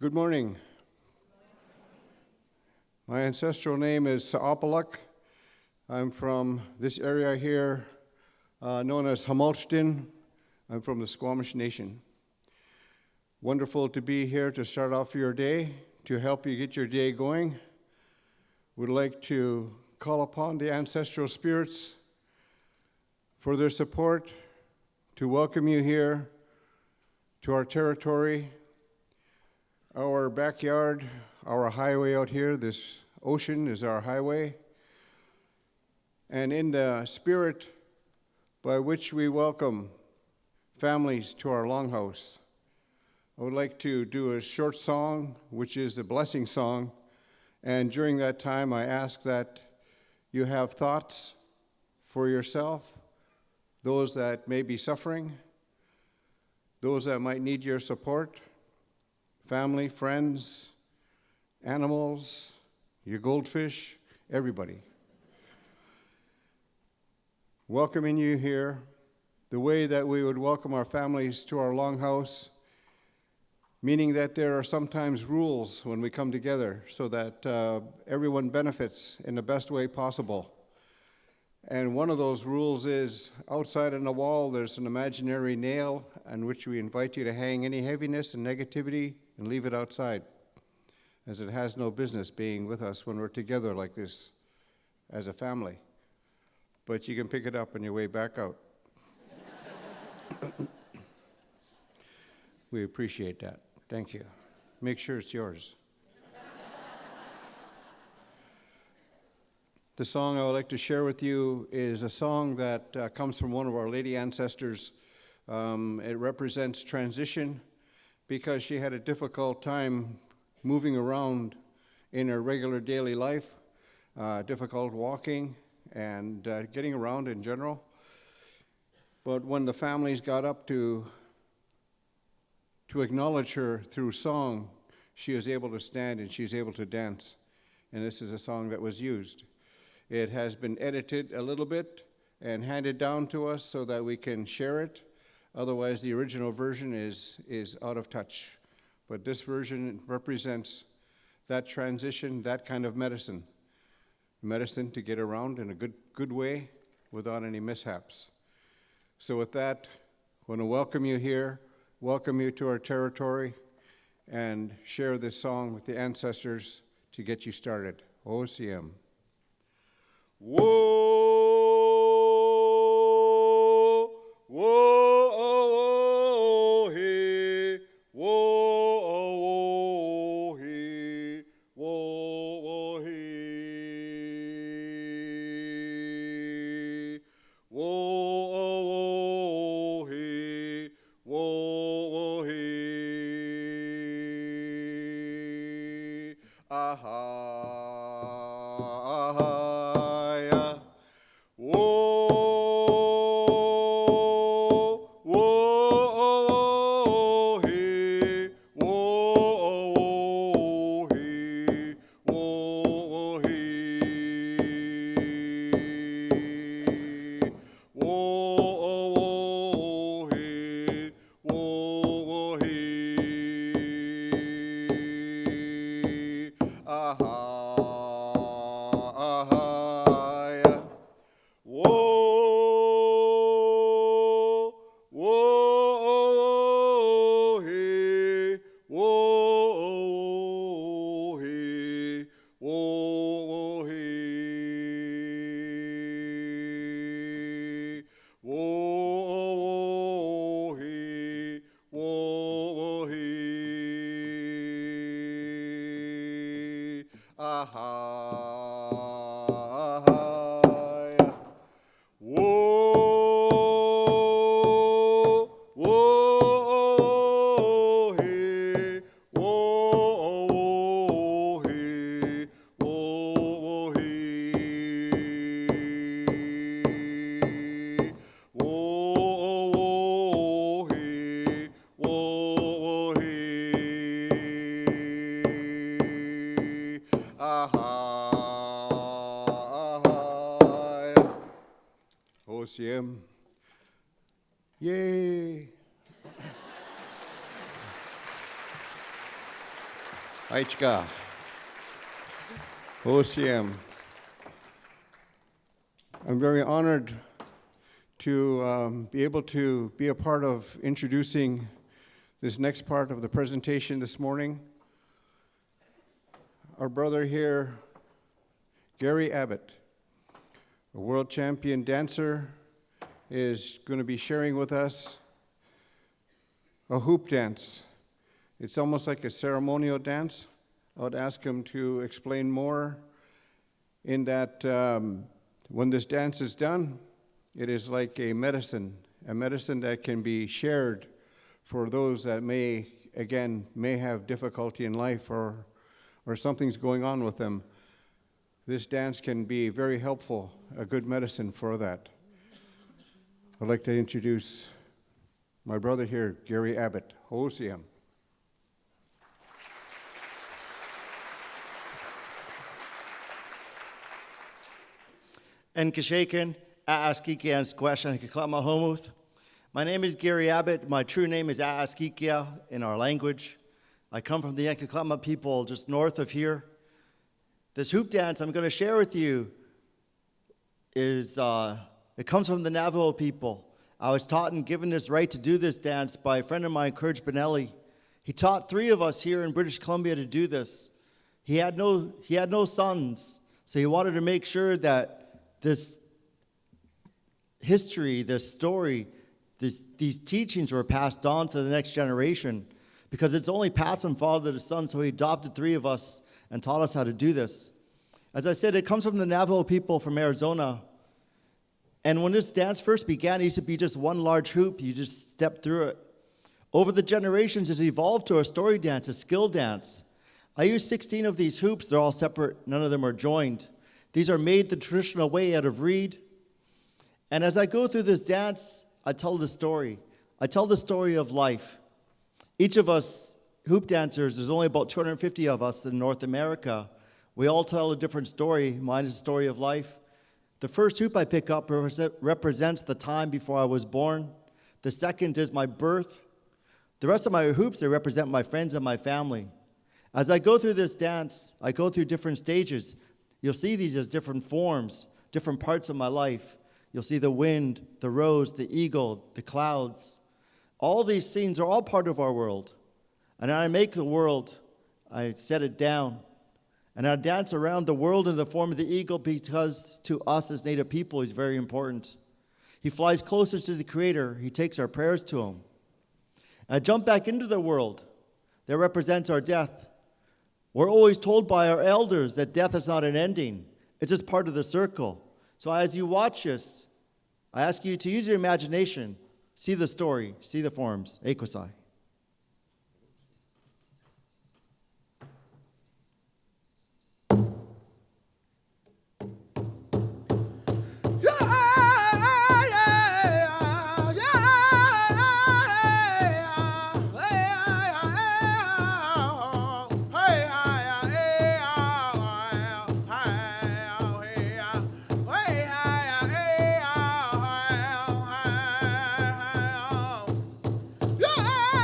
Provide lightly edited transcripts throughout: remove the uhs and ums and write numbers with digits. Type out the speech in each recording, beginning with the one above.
Good morning. My ancestral name is Sa'apaluk. I'm from this area here known as Hamulchton. I'm from the Squamish Nation. Wonderful to be here to start off your day, to help you get your day going. Would like to call upon the ancestral spirits for their support, to welcome you here to our territory, our backyard, our highway out here. This ocean is our highway. And in the spirit by which we welcome families to our longhouse, I would like to do a short song, which is a blessing song. And during that time, I ask that you have thoughts for yourself, those that may be suffering, those that might need your support, family, friends, animals, your goldfish, everybody. Welcoming you here, the way that we would welcome our families to our longhouse, meaning that there are sometimes rules when we come together so that everyone benefits in the best way possible. And one of those rules is outside on the wall, there's an imaginary nail on which we invite you to hang any heaviness and negativity and leave it outside, as it has no business being with us when we're together like this as a family. But you can pick it up on your way back out. We appreciate that. Thank you. Make sure it's yours. The song I would like to share with you is a song that comes from one of our lady ancestors. It represents transition because she had a difficult time moving around in her regular daily life, difficult walking and getting around in general. But when the families got up to acknowledge her through song, she was able to stand and she's able to dance. And this is a song that was used. It has been edited a little bit and handed down to us so that we can share it. Otherwise, the original version is out of touch. But this version represents that transition, that kind of medicine. Medicine to get around in a good way without any mishaps. So with that, I want to welcome you here, welcome you to our territory, and share this song with the ancestors to get you started. OCM. Whoa, whoa, hey, whoa, hey, whoa, hey, whoa, hey, whoa, hey, aha. OCM. Yay! Aichka. OCM. I'm very honored to be able to be a part of introducing this next part of the presentation this morning. Our brother here, Gary Abbott, a world champion dancer, is going to be sharing with us a hoop dance. It's almost like a ceremonial dance. I would ask him to explain more in that when this dance is done, it is like a medicine that can be shared for those that may have difficulty in life or something's going on with them. This dance can be very helpful, a good medicine for that. I'd like to introduce my brother here, Gary Abbott, OCM. And Kashaken, Aaskikia and Squash and Kaklama Homuth. My name is Gary Abbott. My true name is Aaskikia in our language. I come from the Yankaklama people just north of here. This hoop dance I'm going to share with you is, it comes from the Navajo people. I was taught and given this right to do this dance by a friend of mine, Courage Benelli. He taught 3 of us here in British Columbia to do this. He had no sons, so he wanted to make sure that this history, this story, these teachings were passed on to the next generation, because it's only passed from father to son, so he adopted 3 of us and taught us how to do this. As I said, it comes from the Navajo people from Arizona. And when this dance first began, it used to be just one large hoop. You just step through it. Over the generations, it evolved to a story dance, a skill dance. I used 16 of these hoops. They're all separate. None of them are joined. These are made the traditional way out of reed. And as I go through this dance, I tell the story. I tell the story of life. Each of us hoop dancers, there's only about 250 of us in North America. We all tell a different story. Mine is a story of life. The first hoop I pick up represents the time before I was born. The second is my birth. The rest of my hoops, they represent my friends and my family. As I go through this dance, I go through different stages. You'll see these as different forms, different parts of my life. You'll see the wind, the rose, the eagle, the clouds. All these scenes are all part of our world. And I make the world, I set it down. And I dance around the world in the form of the eagle, because to us as Native people, he's very important. He flies closer to the Creator. He takes our prayers to him. And I jump back into the world that represents our death. We're always told by our elders that death is not an ending. It's just part of the circle. So as you watch this, I ask you to use your imagination, see the story, see the forms. Ekwasai. Yeah!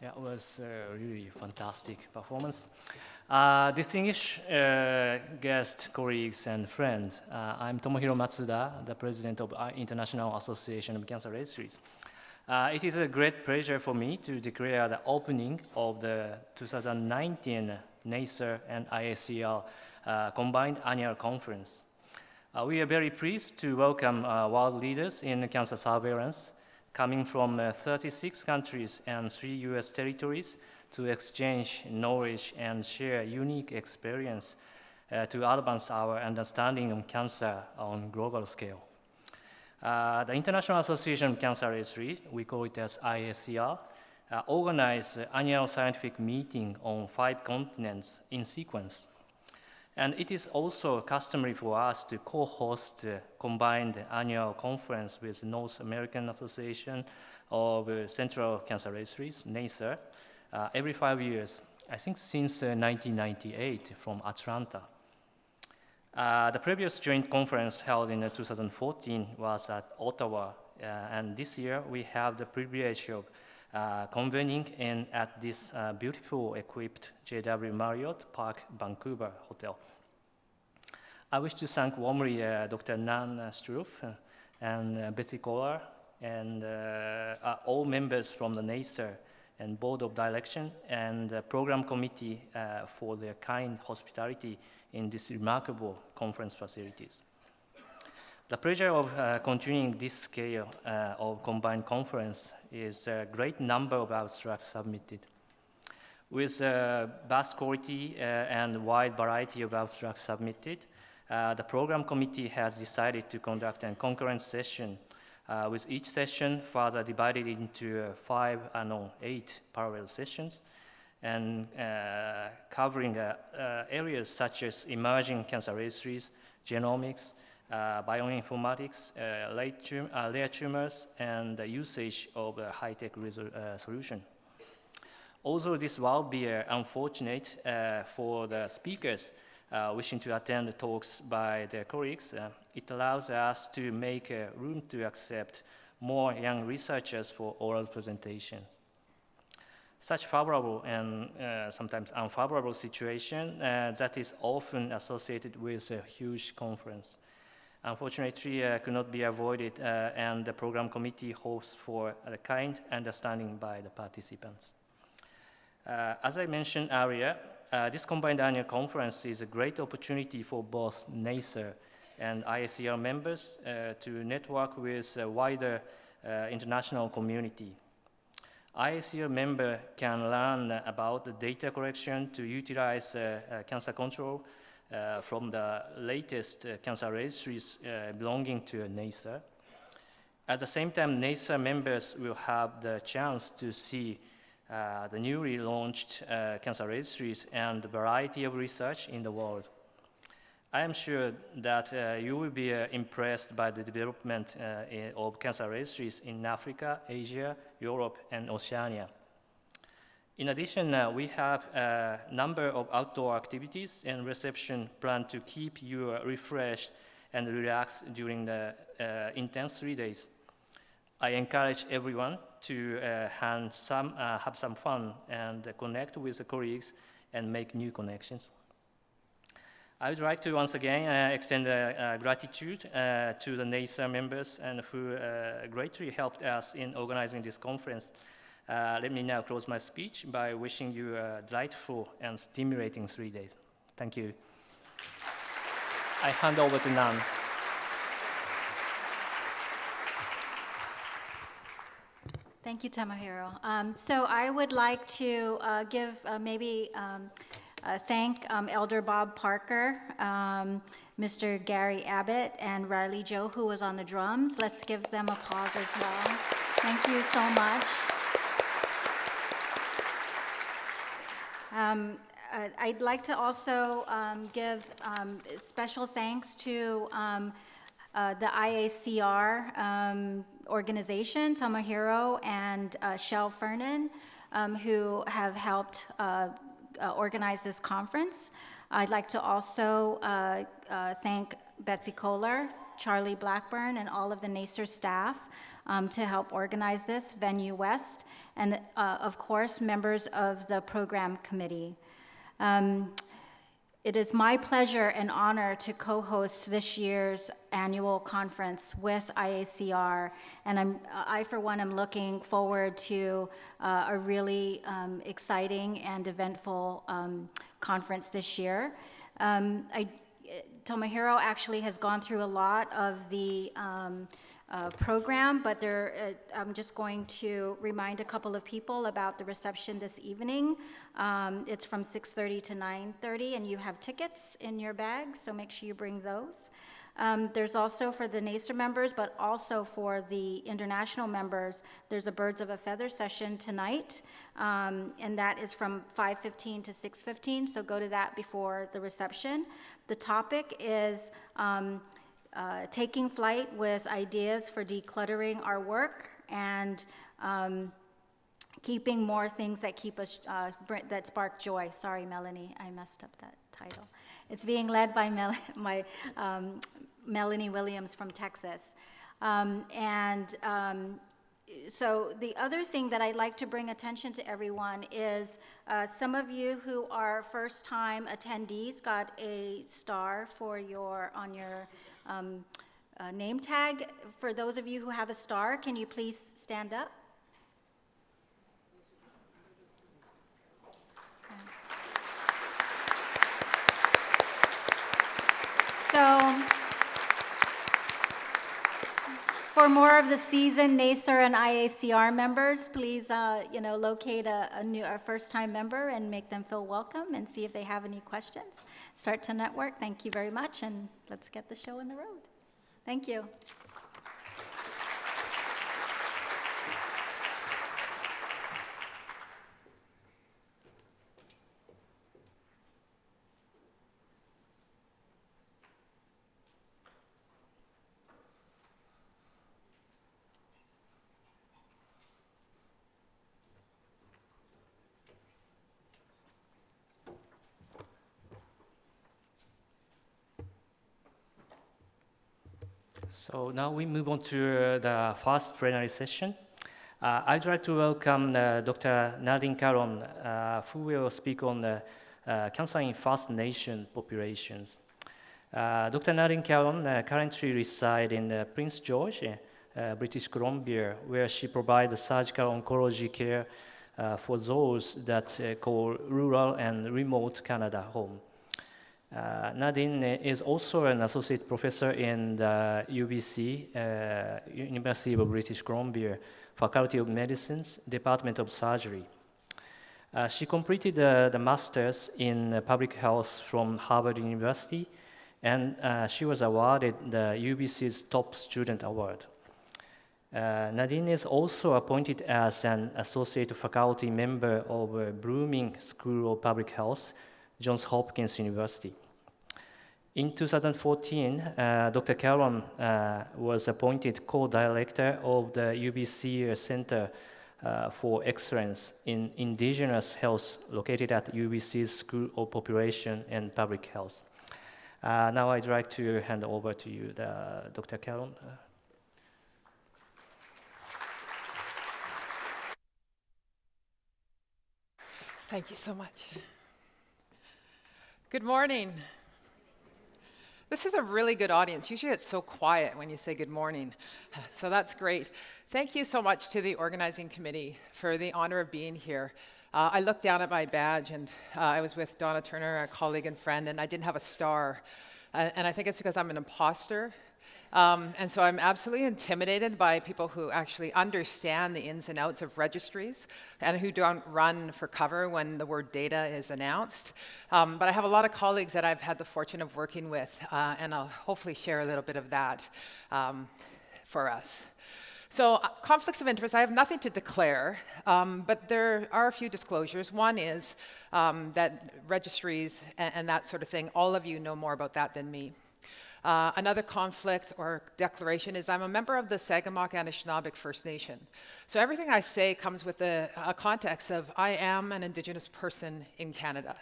That was a really fantastic performance. Distinguished guests, colleagues, and friends, I'm Tomohiro Matsuda, the president of International Association of Cancer Registries. It is a great pleasure for me to declare the opening of the 2019 NAACCR and IACCR combined annual conference. We are very pleased to welcome world leaders in cancer surveillance coming from 36 countries and 3 US territories to exchange knowledge and share unique experience to advance our understanding of cancer on global scale. The International Association of Cancer Registry, we call it as IACCR, organizes annual scientific meeting on 5 continents in sequence. And it is also customary for us to co-host a combined annual conference with North American Association of Central Cancer Registries, NAACCR, every 5 years, I think since 1998 from Atlanta. The previous joint conference held in 2014 was at Ottawa, and this year we have the privilege of convening at this beautiful equipped JW Marriott Park Vancouver Hotel. I wish to thank warmly Dr. Nan Struff and Betsy Kohler and all members from the NAACCR and Board of Direction and the Program Committee for their kind hospitality in these remarkable conference facilities. The pleasure of continuing this scale of combined conference is a great number of abstracts submitted. With vast quality and wide variety of abstracts submitted, the program committee has decided to conduct a concurrent session with each session further divided into 8 parallel sessions and covering areas such as emerging cancer registries, genomics, bioinformatics, rare tumors, and the usage of a high-tech solution. Also, this will be unfortunate for the speakers wishing to attend the talks by their colleagues. It allows us to make room to accept more young researchers for oral presentation. Such favorable and sometimes unfavorable situation that is often associated with a huge conference. Unfortunately, could not be avoided, and the program committee hopes for a kind understanding by the participants. As I mentioned earlier, this combined annual conference is a great opportunity for both NAACCR and IACCR members to network with a wider international community. IACCR member can learn about the data collection to utilize cancer control from the latest cancer registries belonging to NAACCR. At the same time, NAACCR members will have the chance to see the newly launched cancer registries and the variety of research in the world. I am sure that you will be impressed by the development of cancer registries in Africa, Asia, Europe, and Oceania. In addition, we have a number of outdoor activities and reception planned to keep you refreshed and relaxed during the intense 3 days. I encourage everyone to have some fun and connect with the colleagues and make new connections. I would like to once again extend gratitude to the NAACCR members and who greatly helped us in organizing this conference. Let me now close my speech by wishing you a delightful and stimulating 3 days. Thank you. I hand over to Nan. Thank you, Tomohiro. So I would like to thank Elder Bob Parker, Mr. Gary Abbott, and Riley Joe, who was on the drums. Let's give them applause as well. Thank you so much. I'd like to also give special thanks to the IACR organization, Tomohiro and Shel Fernan, who have helped organize this conference. I'd like to also thank Betsy Kohler, Charlie Blackburn, and all of the NAACCR staff to help organize this, Venue West, and of course, members of the program committee. It is my pleasure and honor to co-host this year's annual conference with IACR, and I for one, am looking forward to a really exciting and eventful conference this year. Tomohiro actually has gone through a lot of the program, but I'm just going to remind a couple of people about the reception this evening. It's from 6:30 to 9:30, and you have tickets in your bag, so make sure you bring those. There's also for the NAACCR members, but also for the international members, there's a Birds of a Feather session tonight, and that is from 5:15 to 6:15, so go to that before the reception. The topic is taking flight with ideas for decluttering our work and keeping more things that keep us, that spark joy. Sorry, Melanie, I messed up that title. It's being led by Melanie Williams from Texas. So the other thing that I'd like to bring attention to everyone is some of you who are first-time attendees got a star on your name tag. For those of you who have a star, can you please stand up? So, for more of the seasoned NAACCR and IACR members, please, locate a first-time member and make them feel welcome and see if they have any questions. Start to network. Thank you very much, and let's get the show on the road. Thank you. So now we move on to the first plenary session. I'd like to welcome Dr. Nadine Curran, who will speak on cancer in First Nation populations. Dr. Nadine Curran currently resides in Prince George, British Columbia, where she provides surgical oncology care for those that call rural and remote Canada home. Nadine is also an associate professor in the UBC, University of British Columbia, Faculty of Medicine's Department of Surgery. She completed the master's in public health from Harvard University, and she was awarded the UBC's Top Student Award. Nadine is also appointed as an associate faculty member of Blooming School of Public Health, Johns Hopkins University. In 2014, Dr. Curran was appointed co-director of the UBC Center for Excellence in Indigenous Health, located at UBC's School of Population and Public Health. Now I'd like to hand over to you, Dr. Curran. Thank you so much. Good morning. This is a really good audience. Usually it's so quiet when you say good morning, so that's great. Thank you so much to the organizing committee for the honor of being here. I looked down at my badge and I was with Donna Turner, a colleague and friend, and I didn't have a star. And I think it's because I'm an imposter. And so I'm absolutely intimidated by people who actually understand the ins and outs of registries and who don't run for cover when the word data is announced. But I have a lot of colleagues that I've had the fortune of working with, and I'll hopefully share a little bit of that for us. So conflicts of interest, I have nothing to declare, but there are a few disclosures. One is that registries and that sort of thing, all of you know more about that than me. Another conflict or declaration is I'm a member of the Sagamok Anishinaabe First Nation. So everything I say comes with a context of I am an Indigenous person in Canada.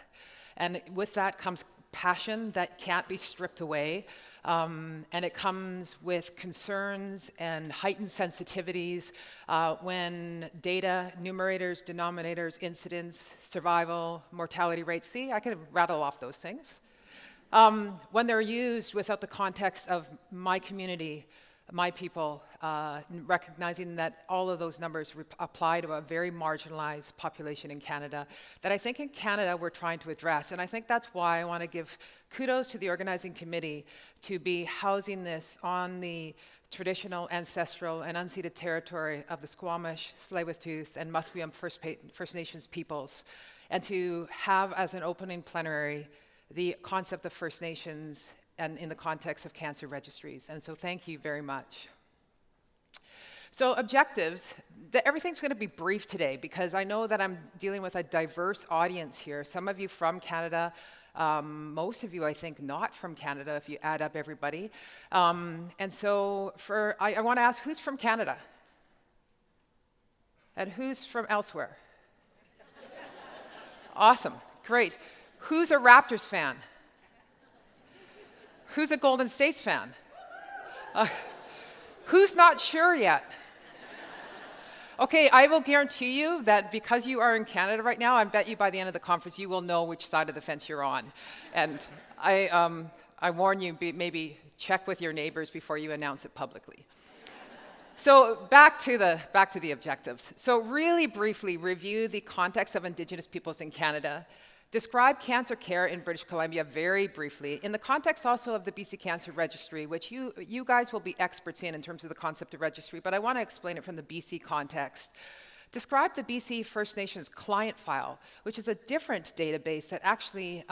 And with that comes passion that can't be stripped away. And it comes with concerns and heightened sensitivities when data, numerators, denominators, incidents, survival, mortality rates, see, I can rattle off those things. When they're used without the context of my community, my people, recognizing that all of those numbers apply to a very marginalized population in Canada, that I think in Canada we're trying to address. And I think that's why I want to give kudos to the organizing committee to be housing this on the traditional, ancestral, and unceded territory of the Squamish, Tsleil-Waututh, and Musqueam First Nations peoples, and to have as an opening plenary the concept of First Nations and in the context of cancer registries. And so thank you very much. So objectives, everything's going to be brief today because I know that I'm dealing with a diverse audience here. Some of you from Canada, most of you I think not from Canada if you add up everybody. And so I want to ask, who's from Canada? And who's from elsewhere? Awesome, great. Who's a Raptors fan? Who's a Golden State fan? Who's not sure yet? Okay, I will guarantee you that because you are in Canada right now, I bet you by the end of the conference you will know which side of the fence you're on. And I warn you, maybe check with your neighbors before you announce it publicly. So back to the objectives. So really briefly review the context of Indigenous peoples in Canada. Describe cancer care in British Columbia very briefly, in the context also of the BC Cancer Registry, which you guys will be experts in terms of the concept of registry, but I want to explain it from the BC context. Describe the BC First Nations client file, which is a different database that actually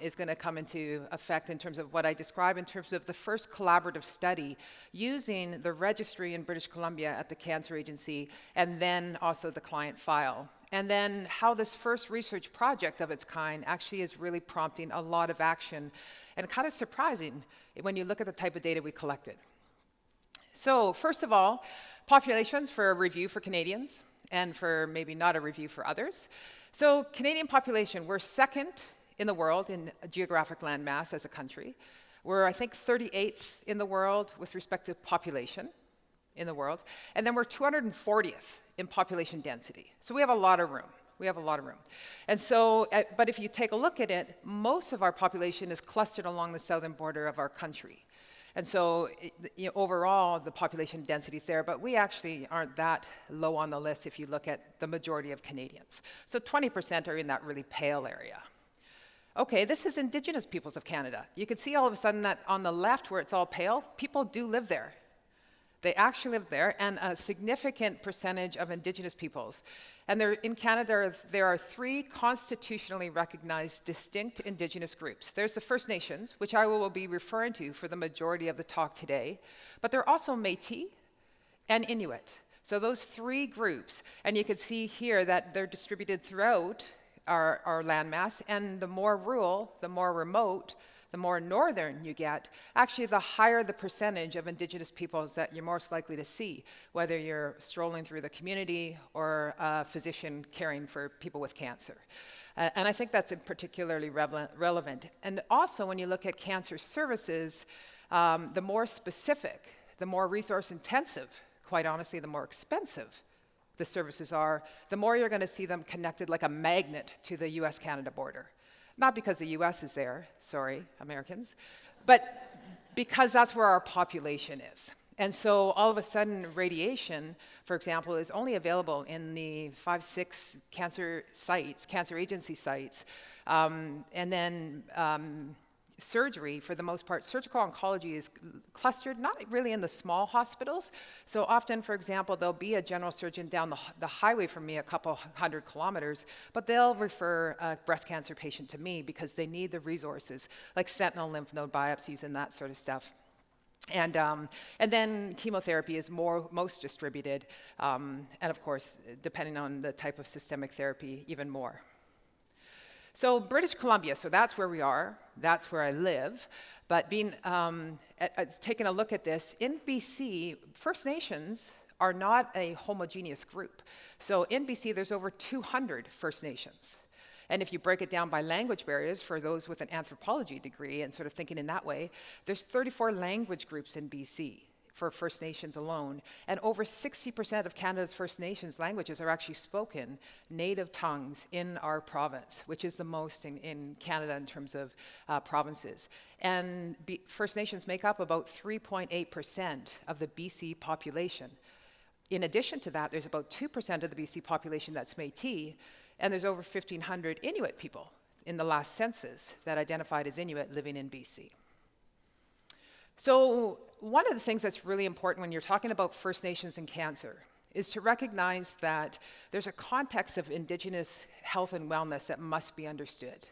is going to come into effect in terms of what I describe in terms of the first collaborative study using the registry in British Columbia at the Cancer Agency, and then also the client file. And then how this first research project of its kind actually is really prompting a lot of action and kind of surprising when you look at the type of data we collected. So first of all, populations for a review for Canadians and for maybe not a review for others. So Canadian population, we're second in the world in geographic landmass as a country. We're, I think, 38th in the world with respect to population in the world. And then we're 240th in population density. So we have a lot of room. We have a lot of room. And so, but if you take a look at it, most of our population is clustered along the southern border of our country. And so overall, the population density is there, but we actually aren't that low on the list if you look at the majority of Canadians. So 20% are in that really pale area. Okay, this is Indigenous peoples of Canada. You can see all of a sudden that on the left where it's all pale, people do live there. They actually live there, and a significant percentage of Indigenous peoples. And in Canada, there are 3 constitutionally recognized distinct Indigenous groups. There's the First Nations, which I will be referring to for the majority of the talk today, but there are also Métis and Inuit. So those 3 groups, and you can see here that they're distributed throughout our landmass, and the more rural, the more remote, the more northern you get, actually the higher the percentage of Indigenous peoples that you're most likely to see, whether you're strolling through the community or a physician caring for people with cancer. And I think that's particularly relevant. And also when you look at cancer services, the more specific, the more resource intensive, quite honestly, the more expensive the services are, the more you're going to see them connected like a magnet to the US-Canada border. Not because the US is there, sorry, Americans, but because that's where our population is. And so all of a sudden, radiation, for example, is only available in the 5-6 cancer sites, cancer agency sites. And then surgery, for the most part, surgical oncology is clustered not really in the small hospitals. So often, for example, there'll be a general surgeon down the highway from me a couple 100 kilometers, but they'll refer a breast cancer patient to me because they need the resources, like sentinel lymph node biopsies and that sort of stuff. And then chemotherapy is most distributed, and of course, depending on the type of systemic therapy, even more. So British Columbia, so that's where we are, that's where I live, but taking a look at this, in BC, First Nations are not a homogeneous group. So in BC, there's over 200 First Nations. And if you break it down by language barriers, for those with an anthropology degree and sort of thinking in that way, there's 34 language groups in BC for First Nations alone. And over 60% of Canada's First Nations languages are actually spoken native tongues in our province, which is the most in Canada in terms of provinces. And First Nations make up about 3.8% of the BC population. In addition to that, there's about 2% of the BC population that's Métis, and there's over 1,500 Inuit people in the last census that identified as Inuit living in BC. So one of the things that's really important when you're talking about First Nations and cancer is to recognize that there's a context of Indigenous health and wellness that must be understood.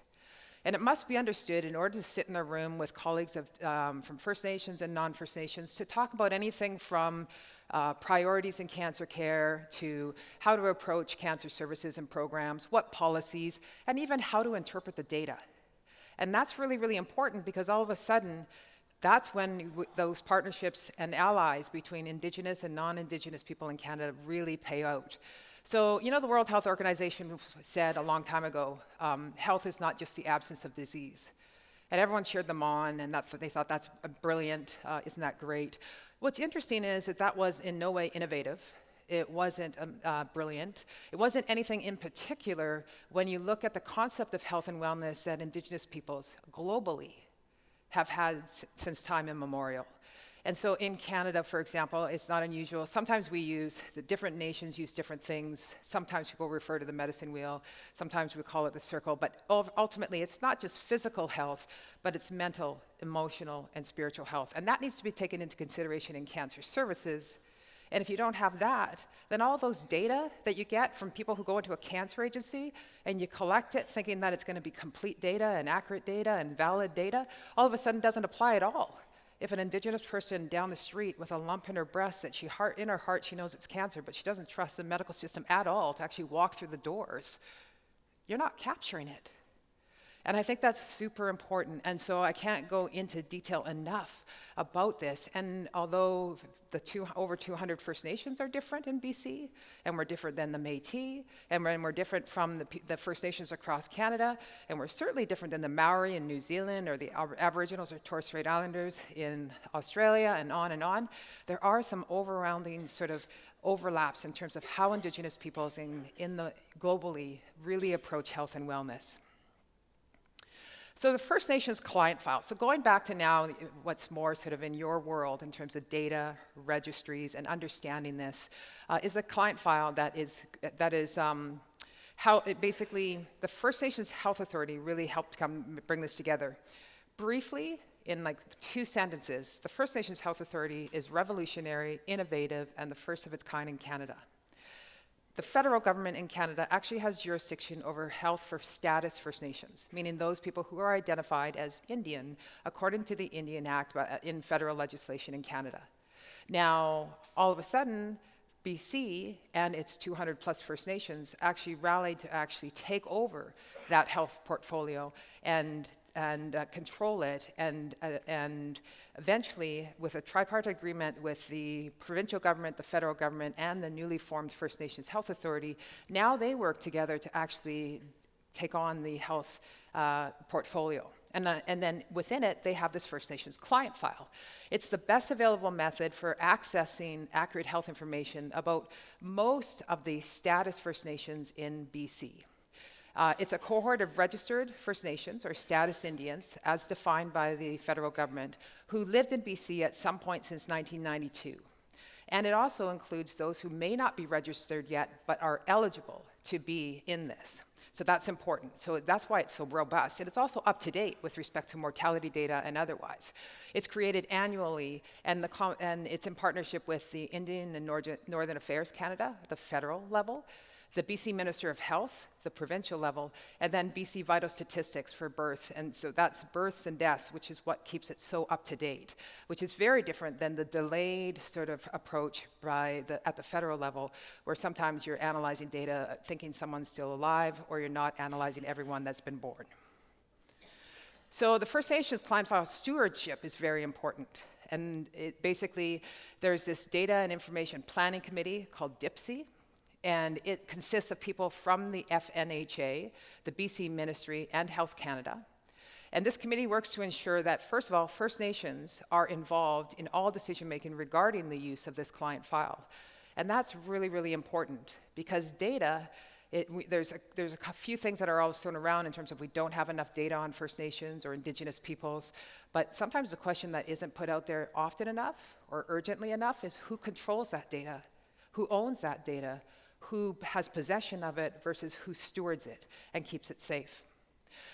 And it must be understood in order to sit in a room with colleagues from First Nations and non-First Nations to talk about anything from priorities in cancer care to how to approach cancer services and programs, what policies, and even how to interpret the data. And that's really, really important because all of a sudden, that's when those partnerships and allies between Indigenous and non-Indigenous people in Canada really pay out. So, you know, the World Health Organization said a long time ago, health is not just the absence of disease. And everyone cheered them on, and they thought that's brilliant, isn't that great? What's interesting is that was in no way innovative. It wasn't brilliant. It wasn't anything in particular when you look at the concept of health and wellness that Indigenous peoples globally have had since time immemorial. And so in Canada, for example, it's not unusual. Sometimes the different nations use different things. Sometimes people refer to the medicine wheel. Sometimes we call it the circle. But ultimately, it's not just physical health, but it's mental, emotional, and spiritual health. And that needs to be taken into consideration in cancer services. And if you don't have that, then all those data that you get from people who go into a cancer agency and you collect it thinking that it's going to be complete data and accurate data and valid data, all of a sudden doesn't apply at all. If an Indigenous person down the street with a lump in her breast that in her heart she knows it's cancer, but she doesn't trust the medical system at all to actually walk through the doors, you're not capturing it. And I think that's super important. And so I can't go into detail enough about this. And although over 200 First Nations are different in BC, and we're different than the Métis, and we're different from the First Nations across Canada, and we're certainly different than the Maori in New Zealand or the Aboriginals or Torres Strait Islanders in Australia and on, there are some overwhelming sort of overlaps in terms of how Indigenous peoples globally really approach health and wellness. So the First Nations client file. So going back to now, what's more sort of in your world in terms of data, registries, and understanding this, is a client file that is how it basically, the First Nations Health Authority really helped bring this together. Briefly, in like 2 sentences, the First Nations Health Authority is revolutionary, innovative, and the first of its kind in Canada. The federal government in Canada actually has jurisdiction over health for status First Nations, meaning those people who are identified as Indian according to the Indian Act in federal legislation in Canada. Now, all of a sudden, BC and its 200 plus First Nations actually rallied to actually take over that health portfolio and control it, and eventually, with a tripartite agreement with the provincial government, the federal government, and the newly formed First Nations Health Authority, now they work together to actually take on the health portfolio. And then within it, they have this First Nations client file. It's the best available method for accessing accurate health information about most of the status First Nations in BC. It's a cohort of registered First Nations, or status Indians, as defined by the federal government, who lived in BC at some point since 1992. And it also includes those who may not be registered yet, but are eligible to be in this. So that's important. So that's why it's so robust. And it's also up to date with respect to mortality data and otherwise. It's created annually, and it's in partnership with the Indian and Northern Affairs Canada, the federal level, the BC Minister of Health, the provincial level, and then BC Vital Statistics for birth. And so that's births and deaths, which is what keeps it so up to date, which is very different than the delayed sort of approach at the federal level, where sometimes you're analyzing data thinking someone's still alive, or you're not analyzing everyone that's been born. So the First Nations client file stewardship is very important. And basically, there's this data and information planning committee called DIPSI, and it consists of people from the FNHA, the BC Ministry, and Health Canada. And this committee works to ensure that, first of all, First Nations are involved in all decision-making regarding the use of this client file. And that's really, really important, because data, there's a few things that are always thrown around in terms of we don't have enough data on First Nations or Indigenous peoples, but sometimes the question that isn't put out there often enough or urgently enough is who controls that data, who owns that data, who has possession of it versus who stewards it and keeps it safe.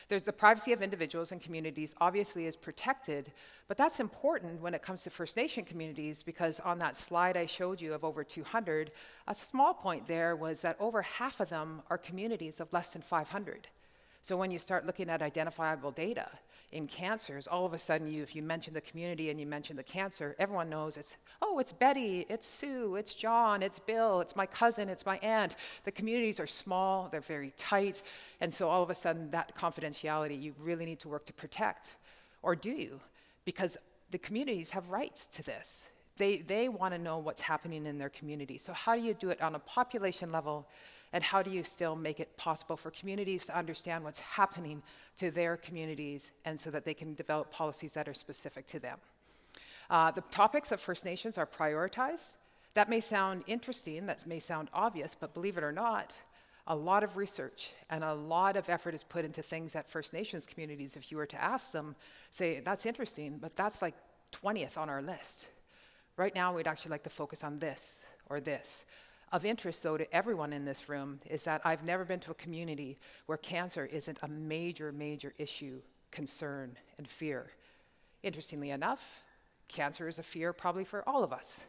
There's the privacy of individuals and communities obviously is protected, but that's important when it comes to First Nation communities, because on that slide I showed you of over 200, a small point there was that over half of them are communities of less than 500. So when you start looking at identifiable data in cancers, all of a sudden if you mention the community and you mention the cancer, everyone knows it's Betty, it's Sue, it's John, it's Bill, it's my cousin, it's my aunt. The communities are small, they're very tight, and so all of a sudden that confidentiality you really need to work to protect. Or do you? Because the communities have rights to this. They want to know what's happening in their community. So how do you do it on a population level? And how do you still make it possible for communities to understand what's happening to their communities, and so that they can develop policies that are specific to them? The topics of First Nations are prioritized. That may sound interesting, that may sound obvious, but believe it or not, a lot of research and a lot of effort is put into things that First Nations communities, if you were to ask them, say, that's interesting, but that's like 20th on our list. Right now, we'd actually like to focus on this or this. Of interest, though, to everyone in this room is that I've never been to a community where cancer isn't a major, major issue, concern, and fear. Interestingly enough, cancer is a fear probably for all of us.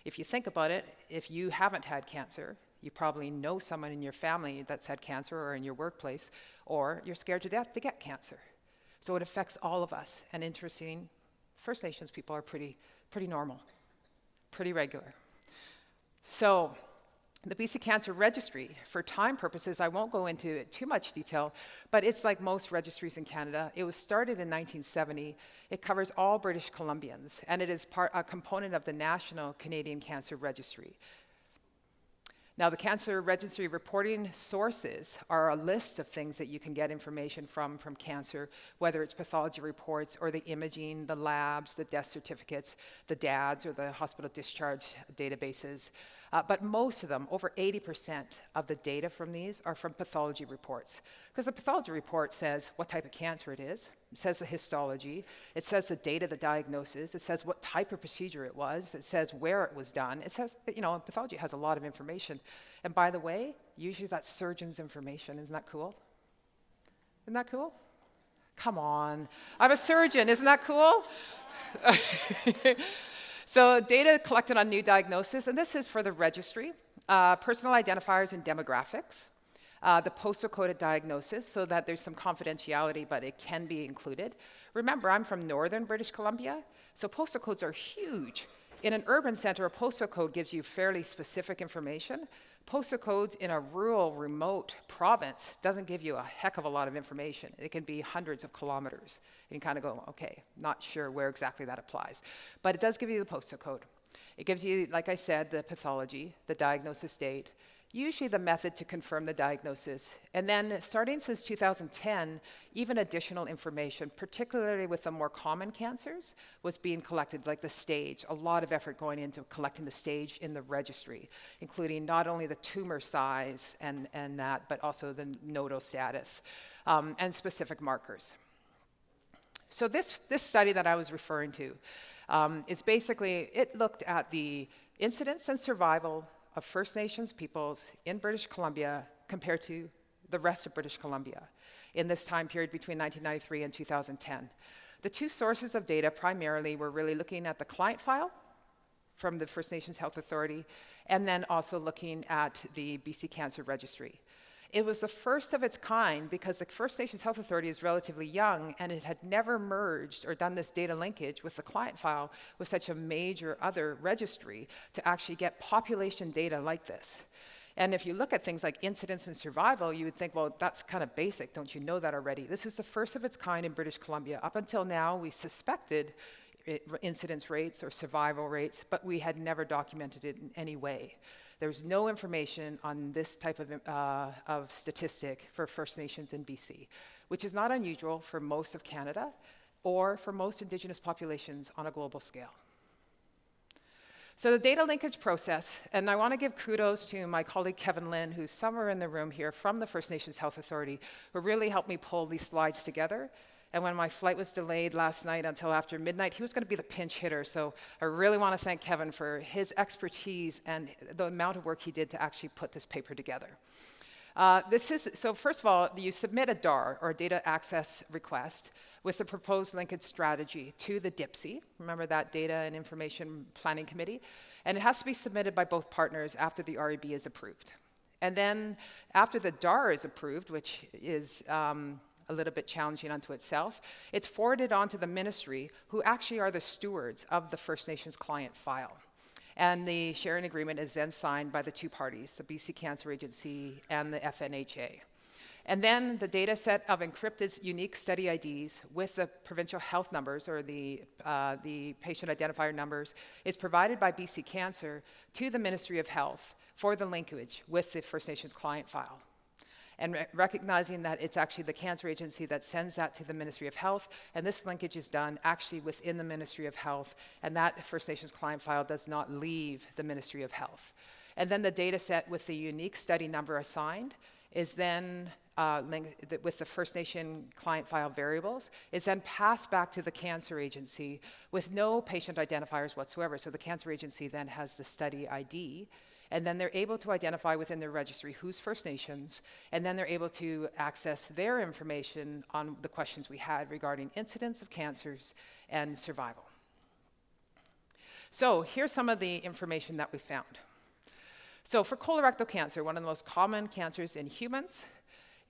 If you think about it, if you haven't had cancer, you probably know someone in your family that's had cancer, or in your workplace, or you're scared to death to get cancer. So it affects all of us. And interesting, First Nations people are pretty normal, pretty regular. So the BC Cancer Registry, for time purposes, I won't go into too much detail, but it's like most registries in Canada. It was started in 1970. It covers all British Columbians, and it is a component of the National Canadian Cancer Registry. Now, the Cancer Registry reporting sources are a list of things that you can get information from cancer, whether it's pathology reports or the imaging, the labs, the death certificates, the DADs or the hospital discharge databases. But most of them, over 80% of the data from these are from pathology reports. Because the pathology report says what type of cancer it is, it says the histology, it says the date of the diagnosis, it says what type of procedure it was, it says where it was done, it says, pathology has a lot of information. And by the way, usually that's surgeon's information. Isn't that cool? Isn't that cool? Come on, I'm a surgeon, isn't that cool? So data collected on new diagnosis, and this is for the registry, personal identifiers and demographics, the postal coded diagnosis, so that there's some confidentiality, but it can be included. Remember, I'm from northern British Columbia, so postal codes are huge. In an urban center, a postal code gives you fairly specific information. Postal codes in a rural, remote province doesn't give you a heck of a lot of information. It can be hundreds of kilometers. You kind of go, okay, not sure where exactly that applies. But it does give you the postal code. It gives you, like I said, the pathology, the diagnosis date, usually the method to confirm the diagnosis. And then starting since 2010, even additional information, particularly with the more common cancers, was being collected, like the stage. A lot of effort going into collecting the stage in the registry, including not only the tumor size and that, but also the nodal status and specific markers. So this study that I was referring to is basically, it looked at the incidence and survival of First Nations peoples in British Columbia compared to the rest of British Columbia, in this time period between 1993 and 2010. The two sources of data primarily were really looking at the client file from the First Nations Health Authority, and then also looking at the BC Cancer Registry. It was the first of its kind because the First Nations Health Authority is relatively young, and it had never merged or done this data linkage with the client file with such a major other registry to actually get population data like this. And if you look at things like incidence and survival, you would think, well, that's kind of basic. Don't you know that already? This is the first of its kind in British Columbia. Up until now, we suspected incidence rates or survival rates, but we had never documented it in any way. There's no information on this type of statistic for First Nations in BC, which is not unusual for most of Canada or for most Indigenous populations on a global scale. So the data linkage process, and I want to give kudos to my colleague Kevin Lynn, who's somewhere in the room here from the First Nations Health Authority, who really helped me pull these slides together. And when my flight was delayed last night until after midnight, he was going to be the pinch hitter. So I really want to thank Kevin for his expertise and the amount of work he did to actually put this paper together. So first of all, you submit a DAR, or a data access request, with the proposed linkage strategy to the DIPSI. Remember that Data and Information Planning Committee? And it has to be submitted by both partners after the REB is approved. And then after the DAR is approved, which is a little bit challenging unto itself, it's forwarded on to the ministry, who actually are the stewards of the First Nations client file. And the sharing agreement is then signed by the two parties, the BC Cancer Agency and the FNHA. And then the data set of encrypted unique study IDs with the provincial health numbers, or the patient identifier numbers, is provided by BC Cancer to the Ministry of Health for the linkage with the First Nations client file. And recognizing that it's actually the Cancer Agency that sends that to the Ministry of Health, and this linkage is done actually within the Ministry of Health, and that First Nations client file does not leave the Ministry of Health. And then the data set with the unique study number assigned is then linked with the First Nation client file variables, is then passed back to the Cancer Agency with no patient identifiers whatsoever. So the Cancer Agency then has the study ID, and then they're able to identify within their registry who's First Nations, and then they're able to access their information on the questions we had regarding incidence of cancers and survival. So here's some of the information that we found. So for colorectal cancer, one of the most common cancers in humans,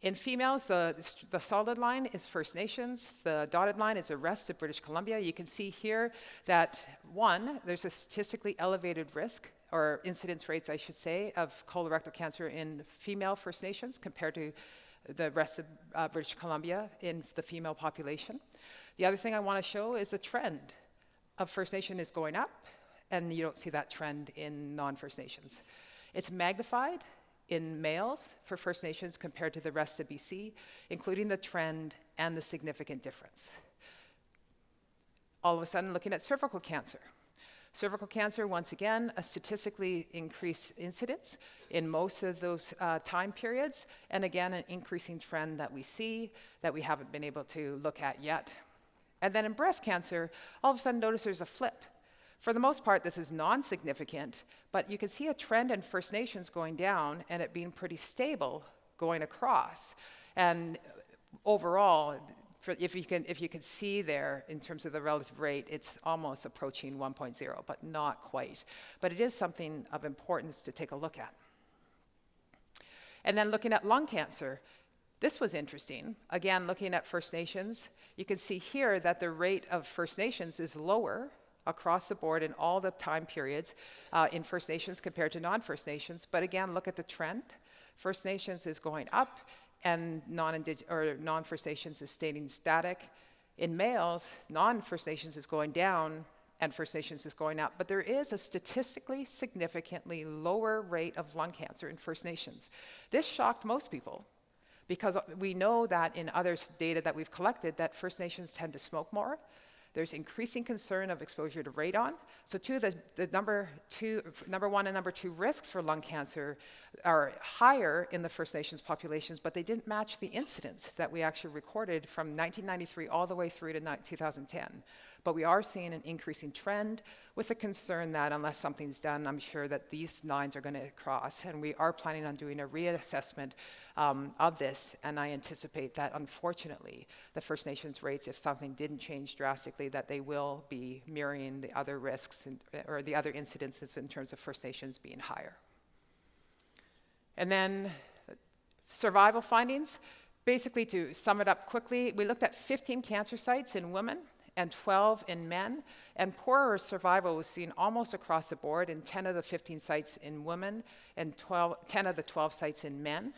in females, the solid line is First Nations. The dotted line is the rest of British Columbia. You can see here that, one, there's a statistically elevated risk, or incidence rates, I should say, of colorectal cancer in female First Nations compared to the rest of British Columbia in the female population. The other thing I want to show is the trend of First Nation is going up, and you don't see that trend in non-First Nations. It's magnified in males for First Nations compared to the rest of BC, including the trend and the significant difference. All of a sudden, looking at cervical cancer. Cervical cancer, once again, a statistically increased incidence in most of those time periods, and again, an increasing trend that we see that we haven't been able to look at yet. And then in breast cancer, all of a sudden notice there's a flip. For the most part, this is non-significant, but you can see a trend in First Nations going down and it being pretty stable going across. And overall, if you can see there in terms of the relative rate, it's almost approaching 1.0, but not quite. But it is something of importance to take a look at. And then looking at lung cancer, this was interesting. Again, looking at First Nations, you can see here that the rate of First Nations is lower across the board in all the time periods in First Nations compared to non-First Nations. But again, look at the trend. First Nations is going up, and non-First Nations is staying static. In males, non-First Nations is going down, and First Nations is going up. But there is a statistically significantly lower rate of lung cancer in First Nations. This shocked most people, because we know that in other data that we've collected that First Nations tend to smoke more. There's increasing concern of exposure to radon. So the number one and number two risks for lung cancer are higher in the First Nations populations, but they didn't match the incidence that we actually recorded from 1993 all the way through to 2010. But we are seeing an increasing trend with the concern that unless something's done, I'm sure that these lines are going to cross. And we are planning on doing a reassessment of this, and I anticipate that, unfortunately, the First Nations rates, if something didn't change drastically, that they will be mirroring the other risks or the other incidences in terms of First Nations being higher. And then survival findings. Basically, to sum it up quickly, we looked at 15 cancer sites in women and 12 in men, and poorer survival was seen almost across the board in 10 of the 15 sites in women and 10 of the 12 sites in men.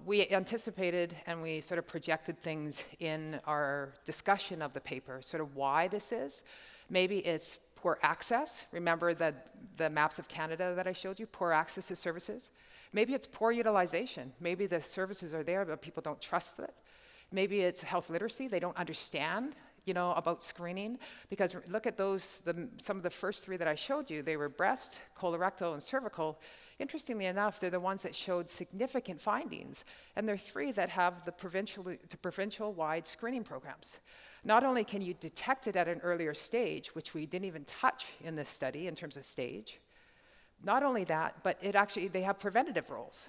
We anticipated and we sort of projected things in our discussion of the paper, sort of why this is. Maybe it's poor access. Remember the maps of Canada that I showed you, poor access to services. Maybe it's poor utilization. Maybe the services are there, but people don't trust it. Maybe it's health literacy. They don't understand, about screening. Because look at those, some of the first three that I showed you. They were breast, colorectal, and cervical. Interestingly enough, they're the ones that showed significant findings. And they're three that have the provincial-wide screening programs. Not only can you detect it at an earlier stage, which we didn't even touch in this study in terms of stage, not only that, but they have preventative roles.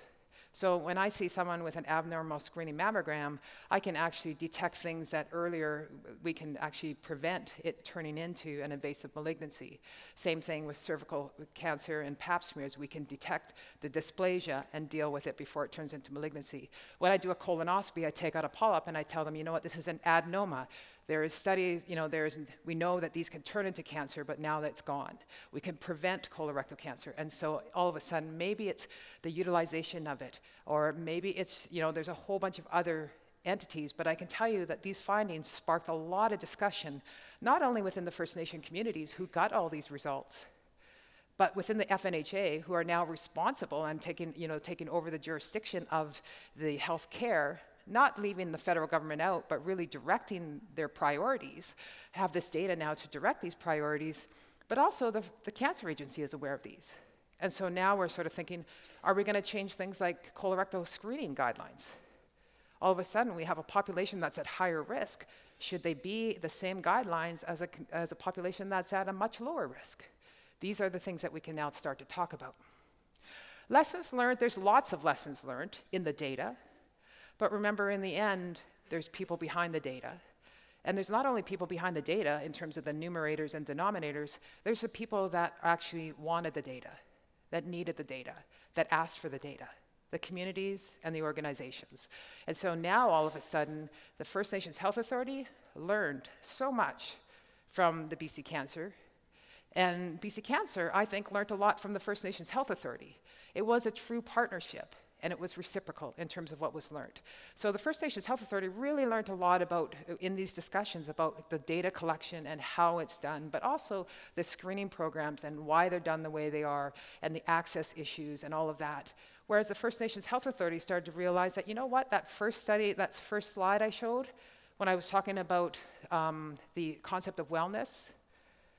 So when I see someone with an abnormal screening mammogram, I can actually detect things that earlier we can actually prevent it turning into an invasive malignancy. Same thing with cervical cancer and pap smears. We can detect the dysplasia and deal with it before it turns into malignancy. When I do a colonoscopy, I take out a polyp and I tell them, this is an adenoma. There is studies, we know that these can turn into cancer, but now that's gone. We can prevent colorectal cancer. And so all of a sudden, maybe it's the utilization of it, or maybe it's, there's a whole bunch of other entities, but I can tell you that these findings sparked a lot of discussion, not only within the First Nation communities who got all these results, but within the FNHA, who are now responsible and taking over the jurisdiction of the health care, not leaving the federal government out, but really directing their priorities, have this data now to direct these priorities, but also the Cancer Agency is aware of these. And so now we're sort of thinking, are we going to change things like colorectal screening guidelines? All of a sudden, we have a population that's at higher risk. Should they be the same guidelines as a population that's at a much lower risk? These are the things that we can now start to talk about. Lessons learned, there's lots of lessons learned in the data. But remember, in the end, there's people behind the data. And there's not only people behind the data in terms of the numerators and denominators, there's the people that actually wanted the data, that needed the data, that asked for the data, the communities and the organizations. And so now, all of a sudden, the First Nations Health Authority learned so much from the BC Cancer. And BC Cancer, I think, learned a lot from the First Nations Health Authority. It was a true partnership. And it was reciprocal in terms of what was learned. So the First Nations Health Authority really learned a lot in these discussions about the data collection and how it's done, but also the screening programs and why they're done the way they are, and the access issues and all of that. Whereas the First Nations Health Authority started to realize that, that first study, that first slide I showed, when I was talking about the concept of wellness,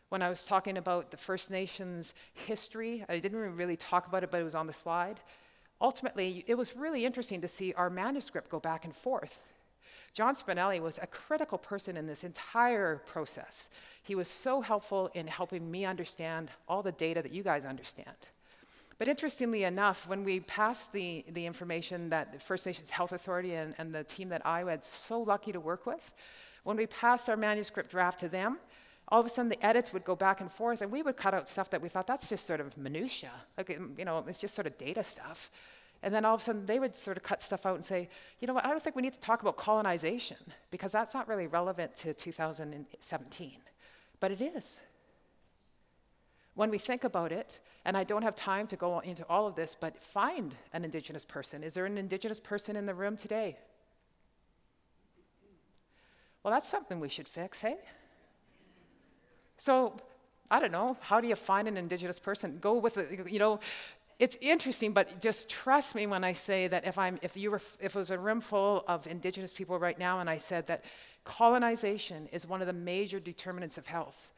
when I was talking about the First Nations history, I didn't really talk about it, but it was on the slide. Ultimately, it was really interesting to see our manuscript go back and forth. John Spinelli was a critical person in this entire process. He was so helpful in helping me understand all the data that you guys understand. But interestingly enough, when we passed the information that the First Nations Health Authority and the team that I was so lucky to work with, when we passed our manuscript draft to them, all of a sudden the edits would go back and forth, and we would cut out stuff that we thought, that's just sort of minutia. Like, it's just sort of data stuff. And then all of a sudden they would sort of cut stuff out and say, I don't think we need to talk about colonization, because that's not really relevant to 2017. But it is. When we think about it, and I don't have time to go into all of this, but find an Indigenous person. Is there an Indigenous person in the room today? Well, that's something we should fix, hey? So, I don't know, how do you find an Indigenous person? Go with it's interesting, but just trust me when I say that if it was a room full of Indigenous people right now and I said that colonization is one of the major determinants of health.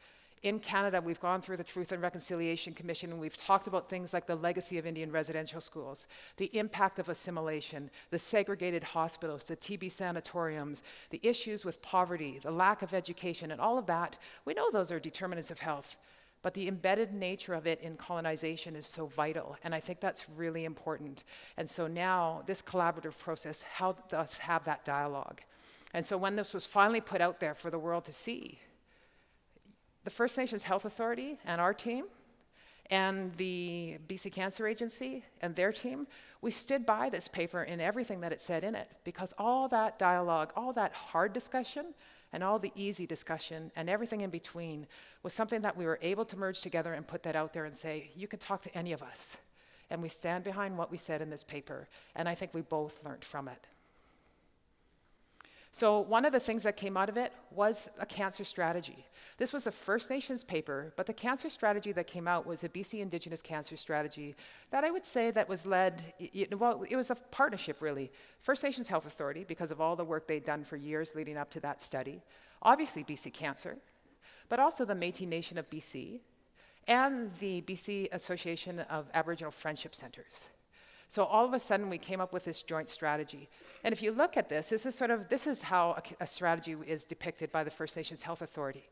In Canada, we've gone through the Truth and Reconciliation Commission, and we've talked about things like the legacy of Indian residential schools, the impact of assimilation, the segregated hospitals, the TB sanatoriums, the issues with poverty, the lack of education, and all of that. We know those are determinants of health. but the embedded nature of it in colonization is so vital, and I think that's really important. And so now this collaborative process helped us have that dialogue. And so when this was finally put out there for the world to see, the First Nations Health Authority and our team and the BC Cancer Agency and their team, we stood by this paper and everything that it said in it, because all that dialogue, all that hard discussion, and all the easy discussion and everything in between was something that we were able to merge together and put that out there and say, you can talk to any of us. And we stand behind what we said in this paper, and I think we both learned from it. So one of the things that came out of it was a cancer strategy. This was a First Nations paper, but the cancer strategy that came out was a BC Indigenous cancer strategy that I would say that was led, well, it was a partnership really. First Nations Health Authority, because of all the work they'd done for years leading up to that study. Obviously BC Cancer, but also the Métis Nation of BC and the BC Association of Aboriginal Friendship Centers. So all of a sudden we came up with this joint strategy. And if you look at this, this is how a strategy is depicted by the First Nations Health Authority.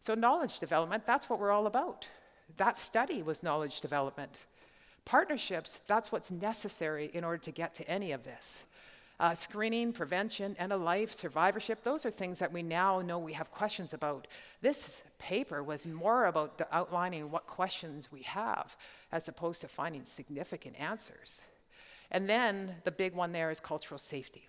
So knowledge development, that's what we're all about. That study was knowledge development. Partnerships, that's what's necessary in order to get to any of this. Screening, prevention, end of life, survivorship, those are things that we now know we have questions about. This paper was more about outlining what questions we have, as opposed to finding significant answers. And then the big one there is cultural safety.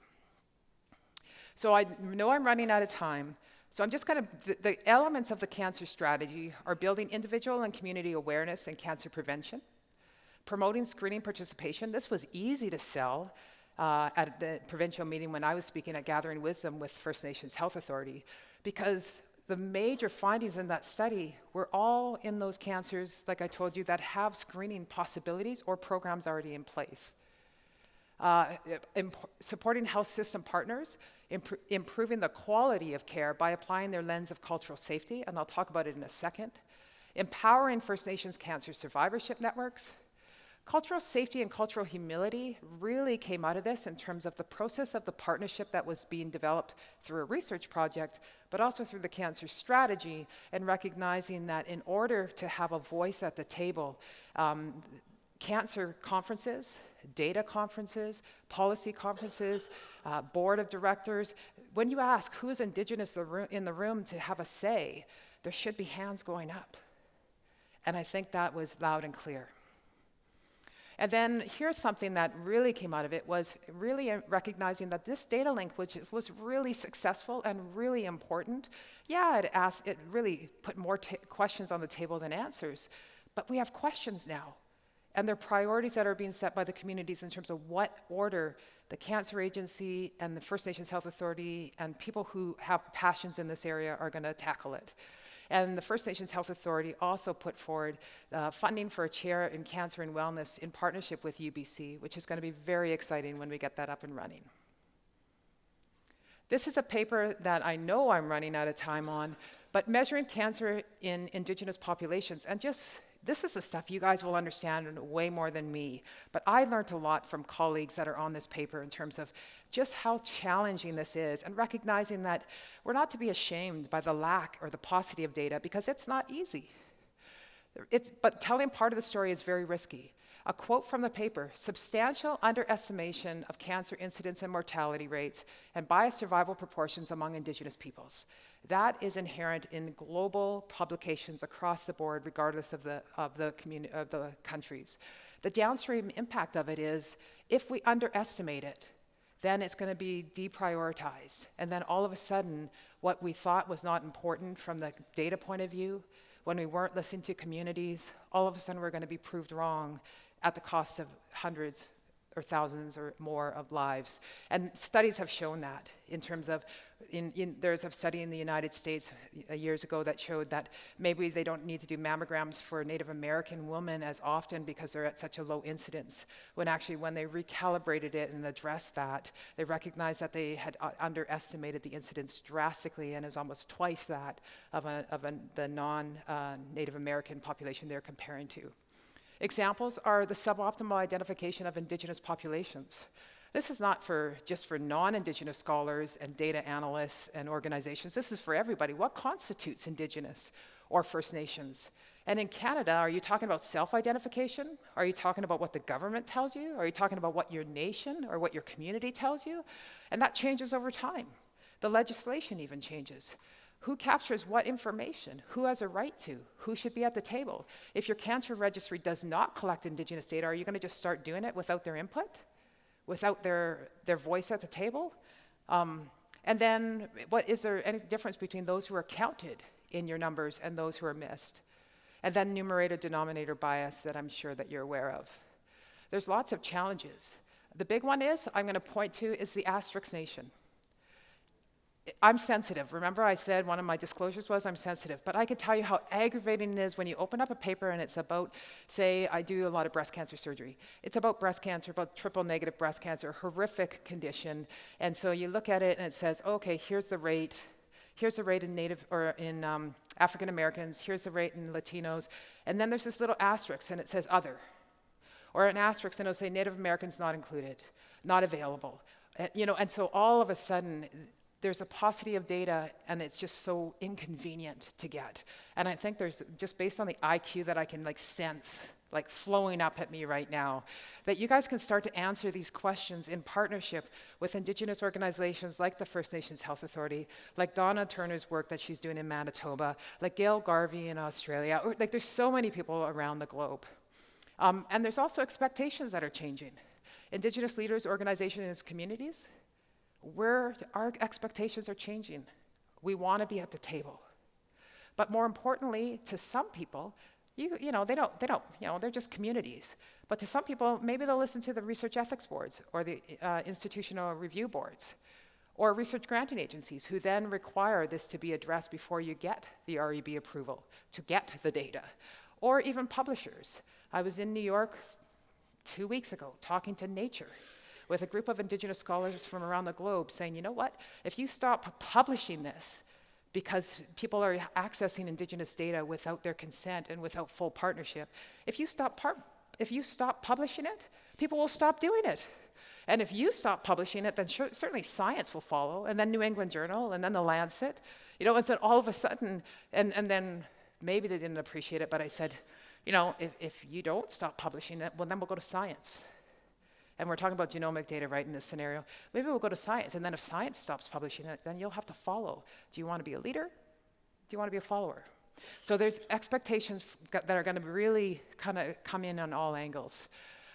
So I know I'm running out of time, so I'm just going to, the elements of the cancer strategy are building individual and community awareness in cancer prevention, promoting screening participation. This was easy to sell at the provincial meeting when I was speaking at Gathering Wisdom with First Nations Health Authority, because the major findings in that study were all in those cancers, like I told you, that have screening possibilities or programs already in place. Supporting health system partners, improving the quality of care by applying their lens of cultural safety, and I'll talk about it in a second. Empowering First Nations cancer survivorship networks. Cultural safety and cultural humility really came out of this in terms of the process of the partnership that was being developed through a research project, but also through the cancer strategy, and recognizing that in order to have a voice at the table, cancer conferences, data conferences, policy conferences, board of directors, when you ask who is Indigenous in the room to have a say, there should be hands going up. And I think that was loud and clear. And then here's something that really came out of it, was really recognizing that this data link, which was really successful and really important, yeah, it really put more questions on the table than answers, but we have questions now. And they're priorities that are being set by the communities in terms of what order the Cancer Agency and the First Nations Health Authority and people who have passions in this area are going to tackle it. And the First Nations Health Authority also put forward funding for a chair in cancer and wellness in partnership with UBC, which is going to be very exciting when we get that up and running. This is a paper that I know I'm running out of time on, but measuring cancer in Indigenous populations, and just this is the stuff you guys will understand way more than me, but I learned a lot from colleagues that are on this paper in terms of just how challenging this is, and recognizing that we're not to be ashamed by the lack or the paucity of data, because it's not easy. But telling part of the story is very risky. A quote from the paper: substantial underestimation of cancer incidence and mortality rates and biased survival proportions among Indigenous peoples. That is inherent in global publications across the board, regardless of the countries. The downstream impact of it is, if we underestimate it, then it's going to be deprioritized. And then all of a sudden, what we thought was not important from the data point of view, when we weren't listening to communities, all of a sudden we're going to be proved wrong at the cost of hundreds or thousands or more of lives. And studies have shown that in terms of, there's a study in the United States years ago that showed that maybe they don't need to do mammograms for Native American women as often because they're at such a low incidence, when actually when they recalibrated it and addressed that, they recognized that they had underestimated the incidence drastically, and it was almost twice that of the non-Native American population they're comparing to. Examples are the suboptimal identification of Indigenous populations. This is not just for non-Indigenous scholars and data analysts and organizations. This is for everybody. What constitutes Indigenous or First Nations? And in Canada, are you talking about self-identification? Are you talking about what the government tells you? Are you talking about what your nation or what your community tells you? And that changes over time. The legislation even changes. Who captures what information? Who has a right to? Who should be at the table? If your cancer registry does not collect Indigenous data, are you going to just start doing it without their input? Without their voice at the table? And then, is there any difference between those who are counted in your numbers and those who are missed? And then numerator-denominator bias that I'm sure that you're aware of. There's lots of challenges. The big one I'm going to point to is the asterisk nation. I'm sensitive. Remember I said one of my disclosures was I'm sensitive, but I can tell you how aggravating it is when you open up a paper and it's about, say, I do a lot of breast cancer surgery. It's about breast cancer, about triple-negative breast cancer, a horrific condition. And so you look at it and it says, okay, here's the rate. Here's the rate in Native or in African Americans. Here's the rate in Latinos. And then there's this little asterisk and it says other. Or an asterisk and it'll say Native Americans not included, not available. And so all of a sudden, there's a paucity of data and it's just so inconvenient to get. And I think there's, just based on the IQ that I can sense, flowing up at me right now, that you guys can start to answer these questions in partnership with Indigenous organizations like the First Nations Health Authority, like Donna Turner's work that she's doing in Manitoba, like Gail Garvey in Australia, or there's so many people around the globe. And there's also expectations that are changing. Indigenous leaders, organizations, and communities, our expectations are changing. We want to be at the table. But more importantly, to some people, they're just communities. But to some people, maybe they'll listen to the research ethics boards or the institutional review boards or research granting agencies who then require this to be addressed before you get the REB approval to get the data, or even publishers. I was in New York 2 weeks ago talking to Nature with a group of Indigenous scholars from around the globe saying, you know what, if you stop publishing this because people are accessing Indigenous data without their consent and without full partnership, if you stop publishing it, people will stop doing it. And if you stop publishing it, then certainly science will follow, and then New England Journal, and then the Lancet. And so all of a sudden, and then maybe they didn't appreciate it, but I said, if you don't stop publishing it, well, then we'll go to science. And we're talking about genomic data, right, in this scenario. Maybe we'll go to science, and then if science stops publishing it, then you'll have to follow. Do you want to be a leader? Do you want to be a follower? So there's expectations that are going to really kind of come in on all angles.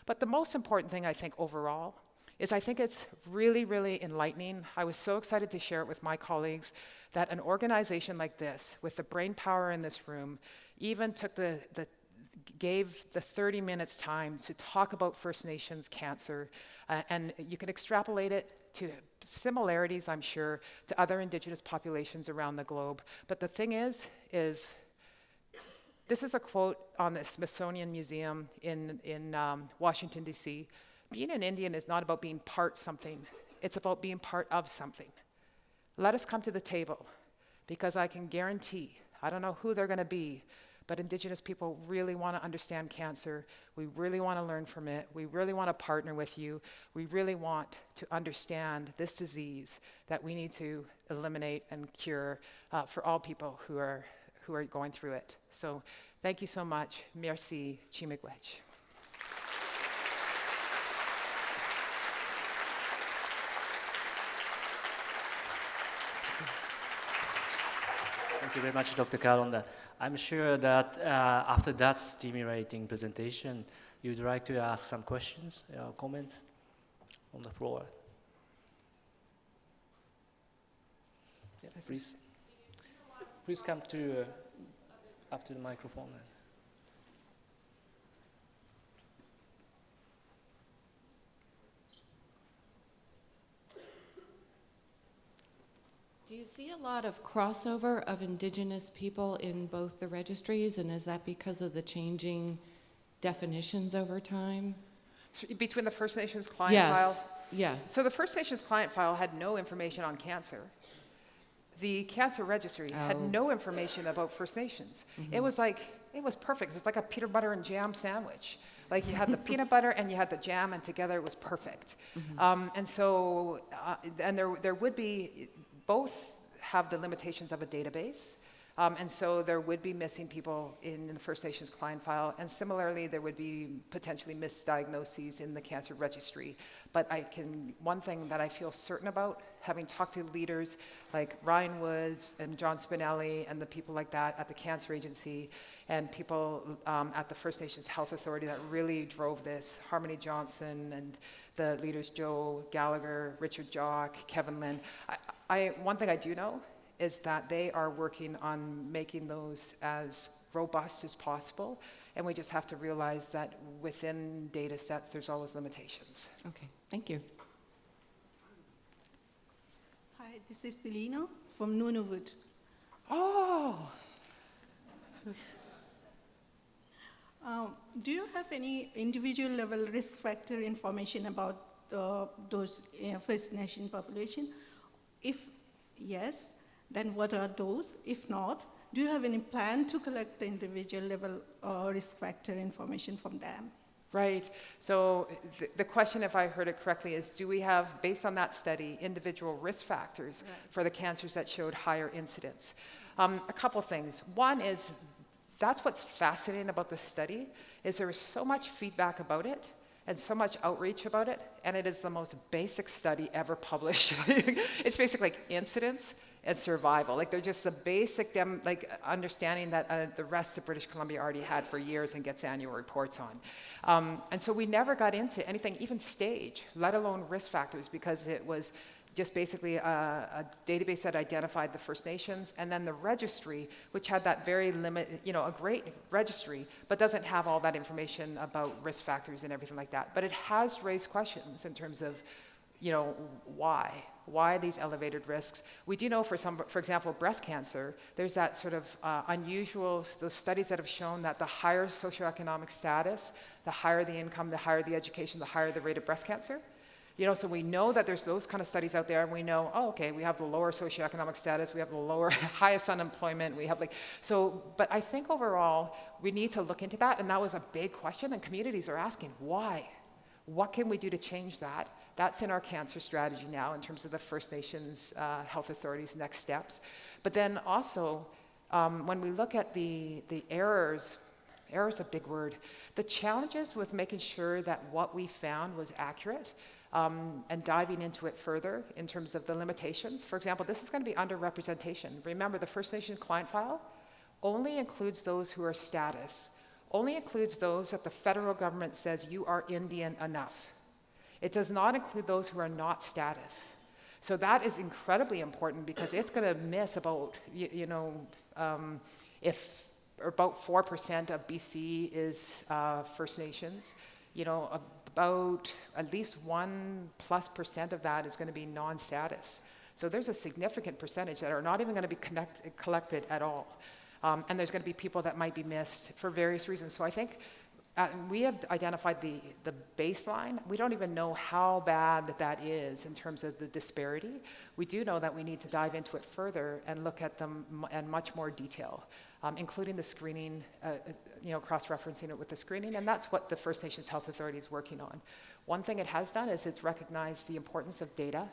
But the most important thing, I think, overall, is I think it's really, really enlightening. I was so excited to share it with my colleagues that an organization like this, with the brain power in this room, even took gave the 30 minutes time to talk about First Nations cancer, and you can extrapolate it to similarities, I'm sure, to other Indigenous populations around the globe. But the thing is this is a quote on the Smithsonian Museum in Washington, D.C. Being an Indian is not about being part something, it's about being part of something. Let us come to the table, because I can guarantee, I don't know who they're going to be, but Indigenous people really want to understand cancer. We really want to learn from it. We really want to partner with you. We really want to understand this disease that we need to eliminate and cure for all people who are going through it. So thank you so much. Merci. Chimigwech. Thank you very much, Dr. Curran. I'm sure that after that stimulating presentation, you'd like to ask some questions or comments on the floor. Yeah, please come to up to the microphone. Do you see a lot of crossover of Indigenous people in both the registries, and is that because of the changing definitions over time? Between the First Nations client file? Yeah. So the First Nations client file had no information on cancer. The Cancer Registry had no information about First Nations. Mm-hmm. It was perfect. It's like a peanut butter and jam sandwich. Like you had the peanut butter and you had the jam, and together it was perfect. Mm-hmm. And so, there would be, both have the limitations of a database. And so there would be missing people in the First Nations client file, and similarly, there would be potentially misdiagnoses in the Cancer Registry. But one thing that I feel certain about, having talked to leaders like Ryan Woods and John Spinelli and the people like that at the Cancer Agency, and people at the First Nations Health Authority that really drove this, Harmony Johnson and the leaders Joe Gallagher, Richard Jock, Kevin Lynn. One thing I do know is that they are working on making those as robust as possible, and we just have to realize that within data sets, there's always limitations. Okay, thank you. Hi, this is Selena from Nunavut. Oh! Do you have any individual level risk factor information about those First Nation population? If yes, then what are those? If not, do you have any plan to collect the individual level risk factor information from them? Right. So the question, if I heard it correctly, is do we have, based on that study, individual risk factors for the cancers that showed higher incidence? A couple things. One is, that's what's fascinating about this study, is there was so much feedback about it and so much outreach about it, and it is the most basic study ever published. It's basically like incidence and survival. Like they're just the basic understanding that the rest of British Columbia already had for years and gets annual reports on. And so we never got into anything, even stage, let alone risk factors, because it was just basically a database that identified the First Nations, and then the registry, which had that very a great registry, but doesn't have all that information about risk factors and everything like that. But it has raised questions in terms of, why these elevated risks. We do know for example, breast cancer, there's that sort of unusual, those studies that have shown that the higher socioeconomic status, the higher the income, the higher the education, the higher the rate of breast cancer. So we know that there's those kind of studies out there, and we know, we have the lower socioeconomic status, we have the lower, highest unemployment, we have but I think overall, we need to look into that, and that was a big question, and communities are asking, why? What can we do to change that? That's in our cancer strategy now in terms of the First Nations Health Authority's next steps. But then also, when we look at the errors is a big word, the challenges with making sure that what we found was accurate, and diving into it further in terms of the limitations. For example, this is going to be underrepresentation. Remember, the First Nation client file only includes those who are status, only includes those that the federal government says you are Indian enough. It does not include those who are not status. So that is incredibly important, because it's going to miss about, if about 4% of BC is First Nations, about at least 1+% of that is going to be non-status. So there's a significant percentage that are not even going to be collected at all. And there's going to be people that might be missed for various reasons. So I think we have identified the baseline. We don't even know how bad that is in terms of the disparity. We do know that we need to dive into it further and look at them in much more detail, including the screening, cross-referencing it with the screening, and that's what the First Nations Health Authority is working on. One thing it has done is it's recognized the importance of data,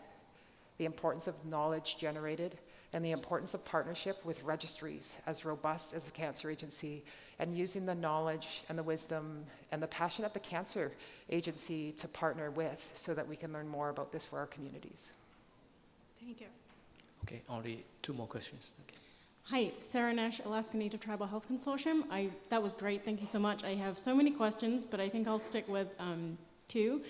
the importance of knowledge generated, and the importance of partnership with registries as robust as the Cancer Agency, and using the knowledge and the wisdom and the passion of the Cancer Agency to partner with, so that we can learn more about this for our communities. Thank you. Okay, only 2 more questions. Okay. Hi, Sarah Nash, Alaska Native Tribal Health Consortium. That was great, thank you so much. I have so many questions, but I think I'll stick with 2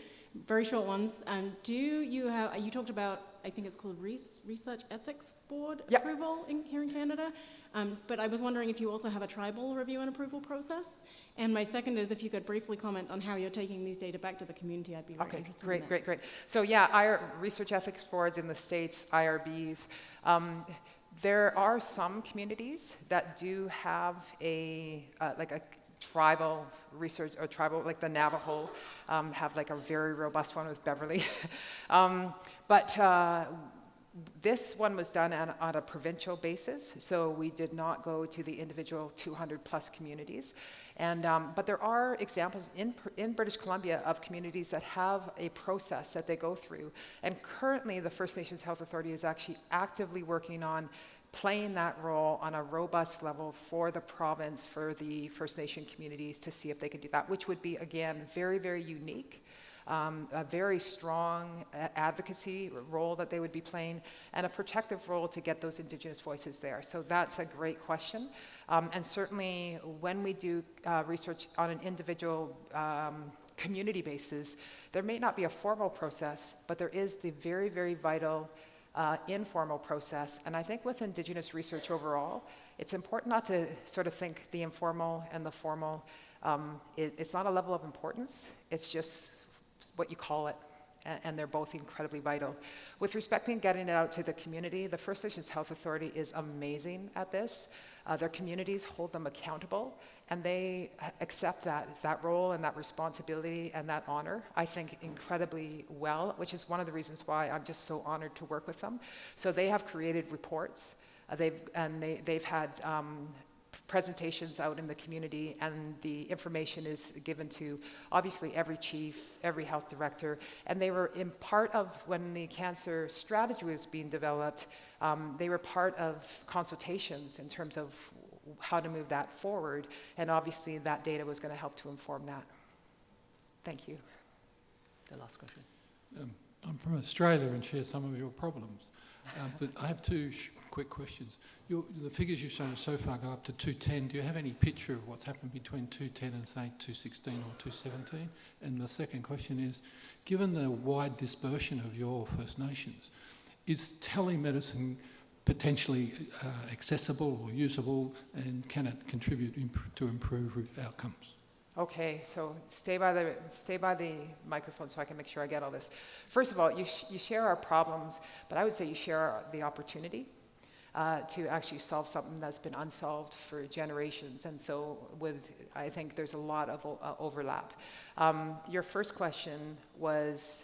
very short ones. You talked about, I think it's called Research Ethics Board approval here in Canada, but I was wondering if you also have a tribal review and approval process. And my second is if you could briefly comment on how you're taking these data back to the community. I'd be very interested in that. Great. So yeah, Research Ethics Boards in the States, IRBs, there are some communities that do have a tribal research, or tribal, like the Navajo, have like a very robust one with Beverly. But this one was done on a provincial basis, so we did not go to the individual 200+ communities. And, but there are examples in British Columbia of communities that have a process that they go through. And currently, the First Nations Health Authority is actually actively working on playing that role on a robust level for the province, for the First Nation communities to see if they can do that, which would be, again, very, very unique. A very strong advocacy role that they would be playing, and a protective role to get those Indigenous voices there. So that's a great question. And certainly when we do research on an individual community basis, there may not be a formal process, but there is the very, very vital informal process. And I think with Indigenous research overall, it's important not to sort of think the informal and the formal. It's not a level of importance, it's just what you call it, and they're both incredibly vital. With respect to getting it out to the community, the First Nations Health Authority is amazing at this. Their communities hold them accountable, and they accept that role and that responsibility and that honor, I think, incredibly well, which is one of the reasons why I'm just so honored to work with them. So they have created reports, they've had presentations out in the community, and the information is given to obviously every chief, every health director, and they were in part of when the cancer strategy was being developed, they were part of consultations in terms of how to move that forward, and obviously that data was going to help to inform that. Thank you. The last question. I'm from Australia and share some of your problems, but I have two quick questions. The figures you've shown so far go up to 210. Do you have any picture of what's happened between 210 and, say, 216 or 217? And the second question is, given the wide dispersion of your First Nations, is telemedicine potentially accessible or usable, and can it contribute to improve outcomes? Okay, so stay by the microphone so I can make sure I get all this. First of all, you share our problems, but I would say you share the opportunity to actually solve something that's been unsolved for generations, and so I think there's a lot of overlap. Your first question was?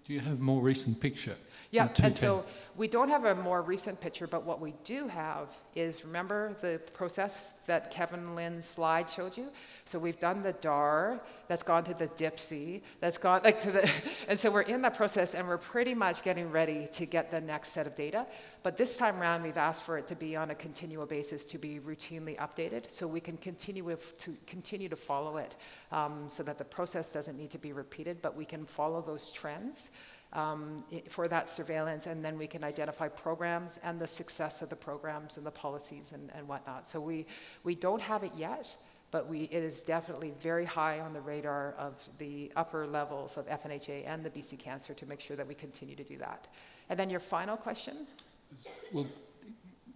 Do you have a more recent picture? Yeah, and so we don't have a more recent picture, but what we do have is, remember the process that Kevin Lynn's slide showed you? So we've done the DAR, that's gone to the DIPSI, that's gone like to the, and so we're in that process, and we're pretty much getting ready to get the next set of data. But this time around, we've asked for it to be on a continual basis, to be routinely updated, so we can continue to follow it, so that the process doesn't need to be repeated, but we can follow those trends for that surveillance, and then we can identify programs and the success of the programs and the policies and whatnot. So we don't have it yet, but it is definitely very high on the radar of the upper levels of FNHA and the BC Cancer to make sure that we continue to do that. And then your final question? Well,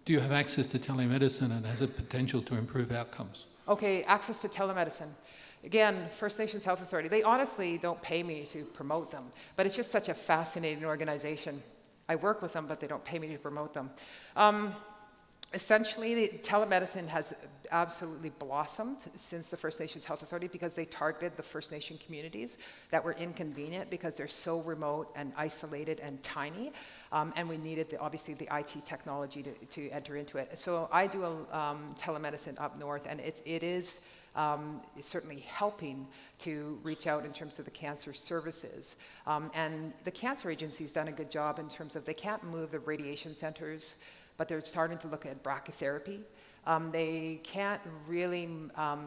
do you have access to telemedicine, and has it potential to improve outcomes? Okay, access to telemedicine. Again, First Nations Health Authority, they honestly don't pay me to promote them, but it's just such a fascinating organization. I work with them, but they don't pay me to promote them. Essentially, telemedicine has absolutely blossomed since the First Nations Health Authority, because they targeted the First Nation communities that were inconvenient because they're so remote and isolated and tiny, and we needed, obviously, the IT technology to enter into it. So I do telemedicine up north, and it is certainly helping to reach out in terms of the cancer services. And the Cancer Agency's done a good job in terms of, they can't move the radiation centers, but they're starting to look at brachytherapy. They can't really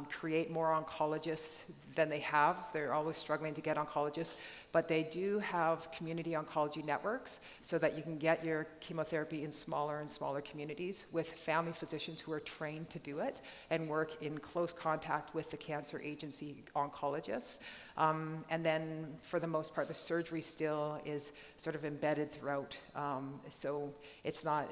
create more oncologists than they have. They're always struggling to get oncologists, but they do have community oncology networks so that you can get your chemotherapy in smaller and smaller communities with family physicians who are trained to do it and work in close contact with the Cancer Agency oncologists. And then for the most part, the surgery still is sort of embedded throughout. So it's not,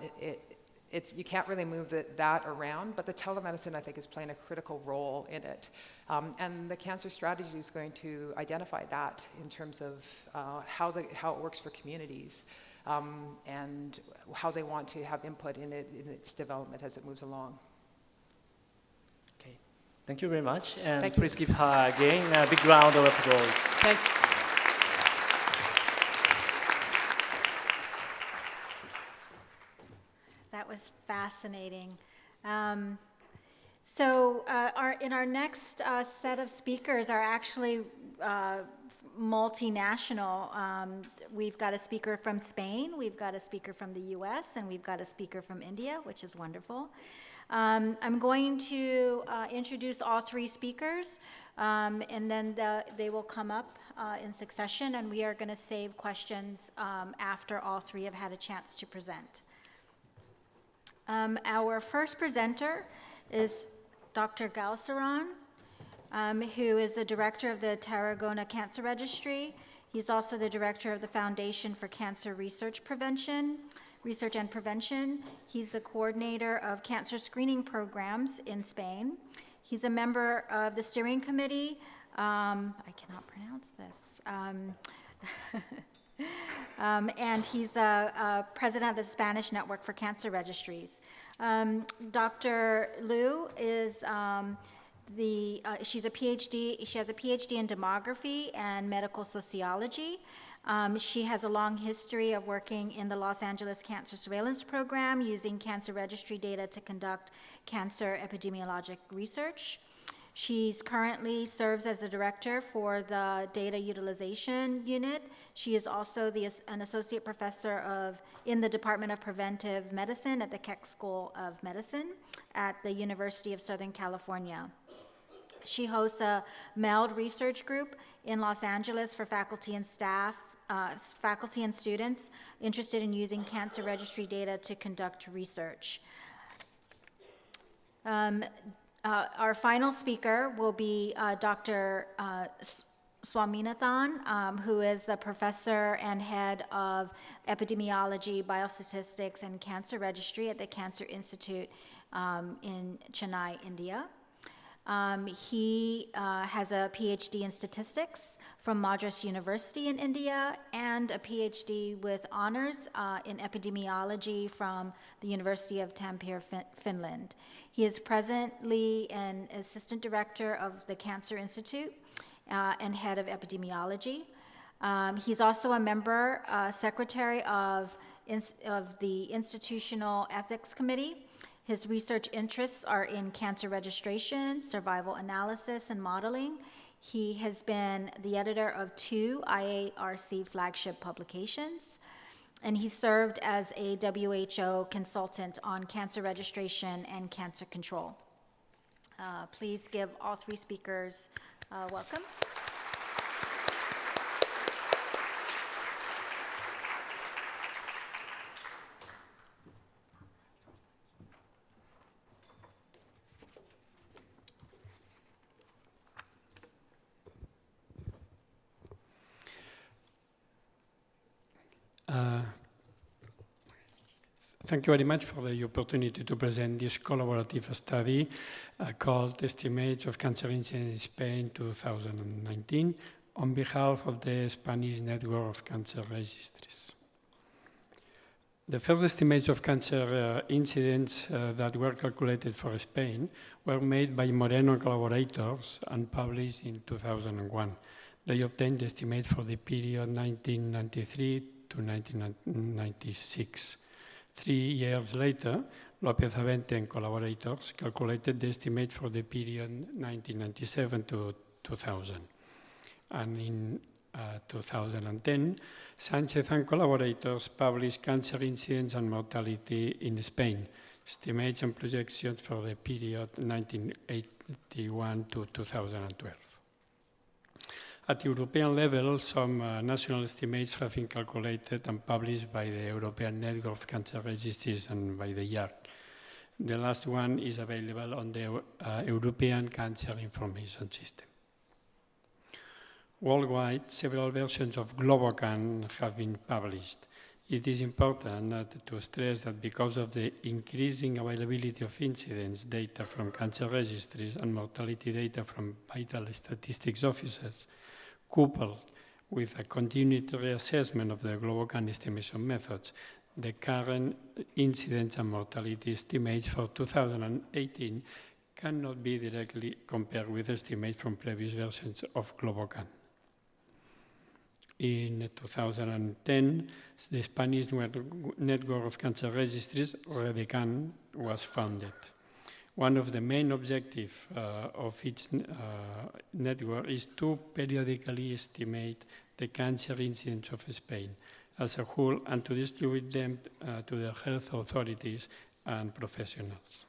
you can't really move that around, but the telemedicine, I think, is playing a critical role in it. And the cancer strategy is going to identify that in terms of how it works for communities, and how they want to have input in its development as it moves along. Okay, thank you very much, and Thank you. please give her again a big round of applause. Thank you. That was fascinating. So in our next set of speakers are actually multinational. We've got a speaker from Spain, we've got a speaker from the US, and we've got a speaker from India, which is wonderful. I'm going to introduce all three speakers, and then they will come up in succession, and we are going to save questions after all three have had a chance to present. Our first presenter is Dr. Galceran, who is the director of the Tarragona Cancer Registry. He's also the director of the Foundation for Cancer Research and Prevention. He's the coordinator of cancer screening programs in Spain. He's a member of the steering committee. I cannot pronounce this. And he's the president of the Spanish Network for Cancer Registries. Dr. Liu is she's a PhD. She has a PhD in demography and medical sociology. She has a long history of working in the Los Angeles Cancer Surveillance Program, using cancer registry data to conduct cancer epidemiologic research. She's currently serves as the director for the Data Utilization Unit. She is also an associate professor in the Department of Preventive Medicine at the Keck School of Medicine at the University of Southern California. She hosts a MELD research group in Los Angeles for faculty and staff, faculty and students interested in using cancer registry data to conduct research. Our final speaker will be Dr. Swaminathan, who is the professor and head of epidemiology, biostatistics, and cancer registry at the Cancer Institute in Chennai, India. He has a PhD in statistics from Madras University in India and a PhD with honors in epidemiology from the University of Tampere, Finland. He is presently an assistant director of the Cancer Institute and head of epidemiology. He's also a member, secretary of the Institutional Ethics Committee. His research interests are in cancer registration, survival analysis, and modeling. He has been the editor of 2 IARC flagship publications, and he served as a WHO consultant on cancer registration and cancer control. Please give all three speakers welcome. Thank you very much for the opportunity to present this collaborative study called Estimates of Cancer Incidence in Spain 2019 on behalf of the Spanish Network of Cancer Registries. The first estimates of cancer incidence that were calculated for Spain were made by Moreno and collaborators and published in 2001. They obtained the estimate for the period 1993 to 1996. 3 years later, López-Avente and collaborators calculated the estimate for the period 1997 to 2000. And in 2010, Sánchez and collaborators published Cancer Incidence and Mortality in Spain, Estimates and Projections for the period 1981 to 2012. At European level, some national estimates have been calculated and published by the European Network of Cancer Registries and by the IARC. The last one is available on the European Cancer Information System. Worldwide, several versions of GloboCan have been published. It is important to stress that because of the increasing availability of incidence data from cancer registries and mortality data from vital statistics offices, coupled with a continued reassessment of the GloboCan estimation methods, the current incidence and mortality estimates for 2018 cannot be directly compared with estimates from previous versions of GloboCan. In 2010, the Spanish Network of Cancer Registries, REDECAN, was founded. One of the main objectives of its network is to periodically estimate the cancer incidence of Spain as a whole and to distribute them to the health authorities and professionals.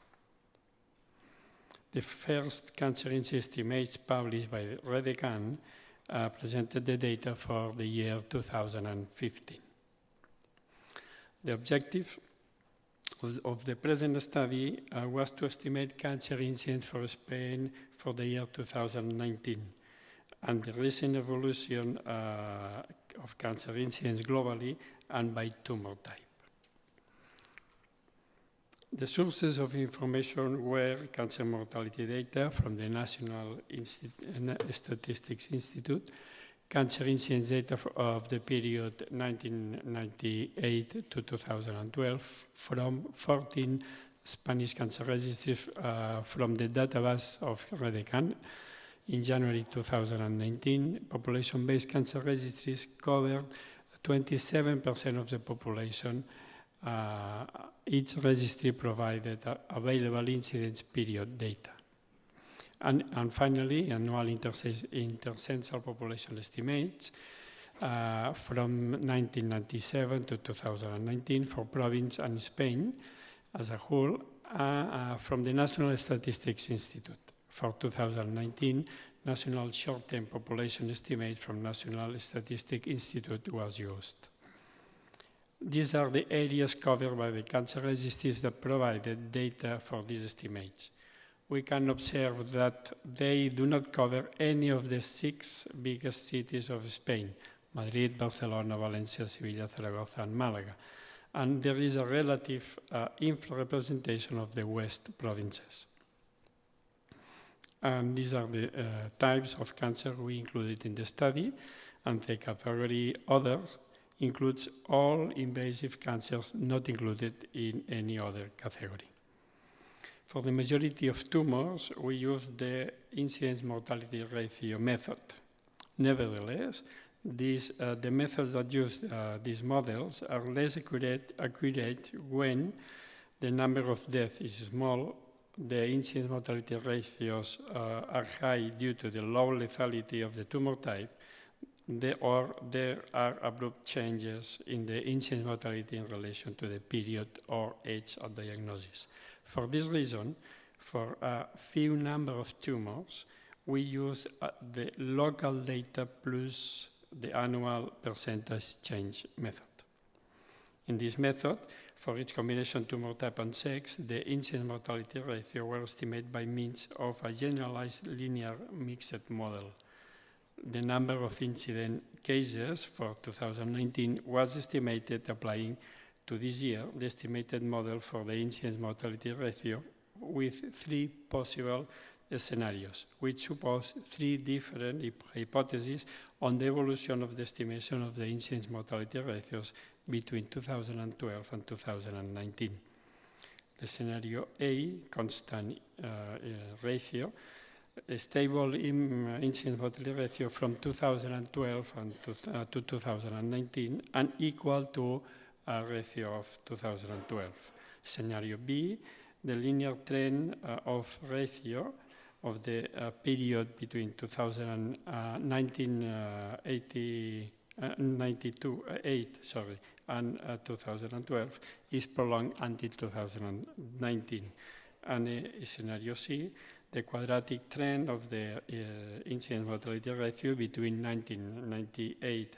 The first cancer incidence estimates published by REDECAN presented the data for the year 2015. The objective of the present study was to estimate cancer incidence for Spain for the year 2019 and the recent evolution of cancer incidence globally and by tumor type. The sources of information were cancer mortality data from the National Statistics Institute, cancer incidence data of the period 1998 to 2012 from 14 Spanish cancer registries from the database of REDECAN. In January 2019, population-based cancer registries covered 27% of the population. Each registry provided available incidence period data. And finally, annual intercensal population estimates from 1997 to 2019 for province and Spain as a whole from the National Statistics Institute. For 2019, national short-term population estimate from National Statistics Institute was used. These are the areas covered by the cancer registries that provided data for these estimates. We can observe that they do not cover any of the 6 biggest cities of Spain, Madrid, Barcelona, Valencia, Sevilla, Zaragoza, and Malaga. And there is a relative infra-representation of the West provinces. And these are the types of cancer we included in the study, and the category Other includes all invasive cancers not included in any other category. For the majority of tumors, we use the incidence mortality ratio method. Nevertheless, the methods that use these models are less accurate when the number of deaths is small, the incidence mortality ratios are high due to the low lethality of the tumor type, or there are abrupt changes in the incidence mortality in relation to the period or age of diagnosis. For this reason, for a few number of tumors, we use the local data plus the annual percentage change method. In this method, for each combination tumor type and sex, the incidence mortality ratio were estimated by means of a generalized linear mixed model. The number of incident cases for 2019 was estimated applying to this year the estimated model for the incidence mortality ratio with 3 possible scenarios, which suppose 3 different hypotheses on the evolution of the estimation of the incidence mortality ratios between 2012 and 2019. The scenario A, constant ratio, a stable incidence mortality ratio from 2012 to 2019 and equal to a ratio of 2012. Scenario B, the linear trend of ratio of the period between 1998 and 2012 is prolonged until 2019. And scenario C, the quadratic trend of the incidence mortality ratio between 1998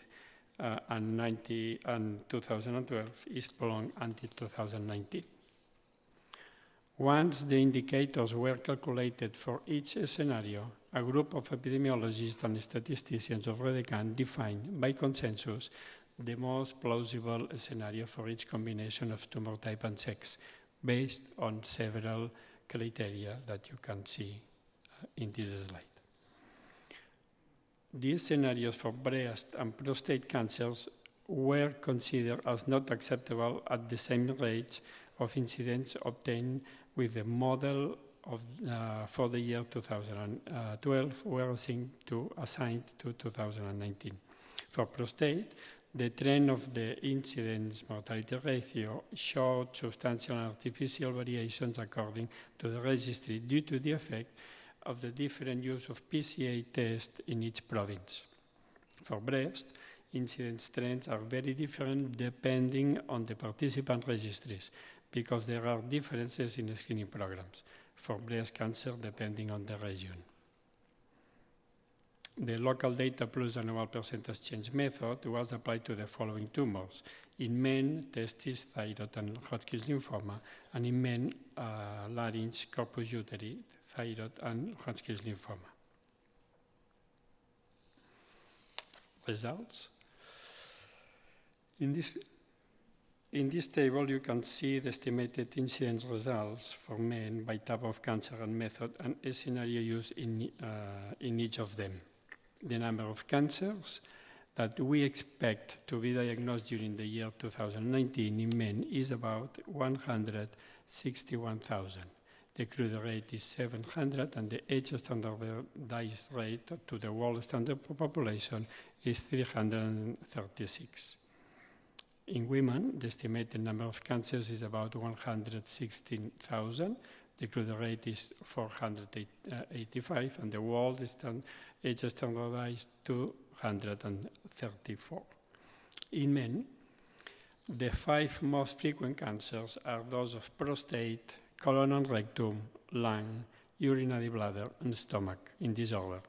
and 2012 is prolonged until 2019. Once the indicators were calculated for each scenario, a group of epidemiologists and statisticians of REDECAN defined by consensus the most plausible scenario for each combination of tumor type and sex, based on several criteria that you can see in this slide. These scenarios for breast and prostate cancers were considered as not acceptable at the same rates of incidence obtained with the model of, for the year 2012 were assigned to 2019. For prostate, The trend of the incidence mortality ratio showed substantial and artificial variations according to the registry due to the effect of the different use of PCA tests in each province. For breast, incidence trends are very different depending on the participant registries because there are differences in screening programs for breast cancer depending on the region. The local data plus annual percentage change method was applied to the following tumors. In men, testis, thyroid, and Hodgkin's lymphoma, and in men, larynx, corpus luteum, thyroid, and Hodgkin's lymphoma. Results. In this table, you can see the estimated incidence results for men by type of cancer and method and a scenario used in each of them. The number of cancers that we expect to be diagnosed during the year 2019 in men is about 161,000. The crude rate is 700, and the age standardized rate to the world standard population is 336. In women, the estimated number of cancers is about 116,000. The crude rate is 485, and the world age standardized 234. In men, the 5 most frequent cancers are those of prostate, colon and rectum, lung, urinary bladder, and stomach in this order.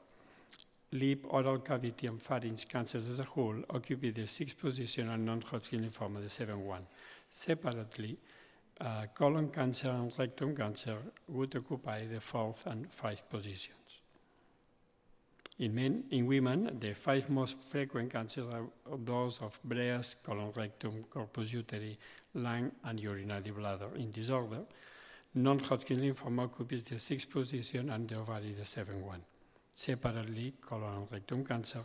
Lip, oral cavity, and pharynx cancers as a whole occupy the 6th position, and non-Hodgkin lymphoma the 7th one. Separately, colon cancer and rectum cancer would occupy the 4th and 5th positions. In women, the 5 most frequent cancers are those of breast, colon, rectum, corpus luteum, lung, and urinary bladder in this order. Non-Hodgkin lymphoma occupies the 6th position and the ovary the 7th one. Separately, colon and rectum cancer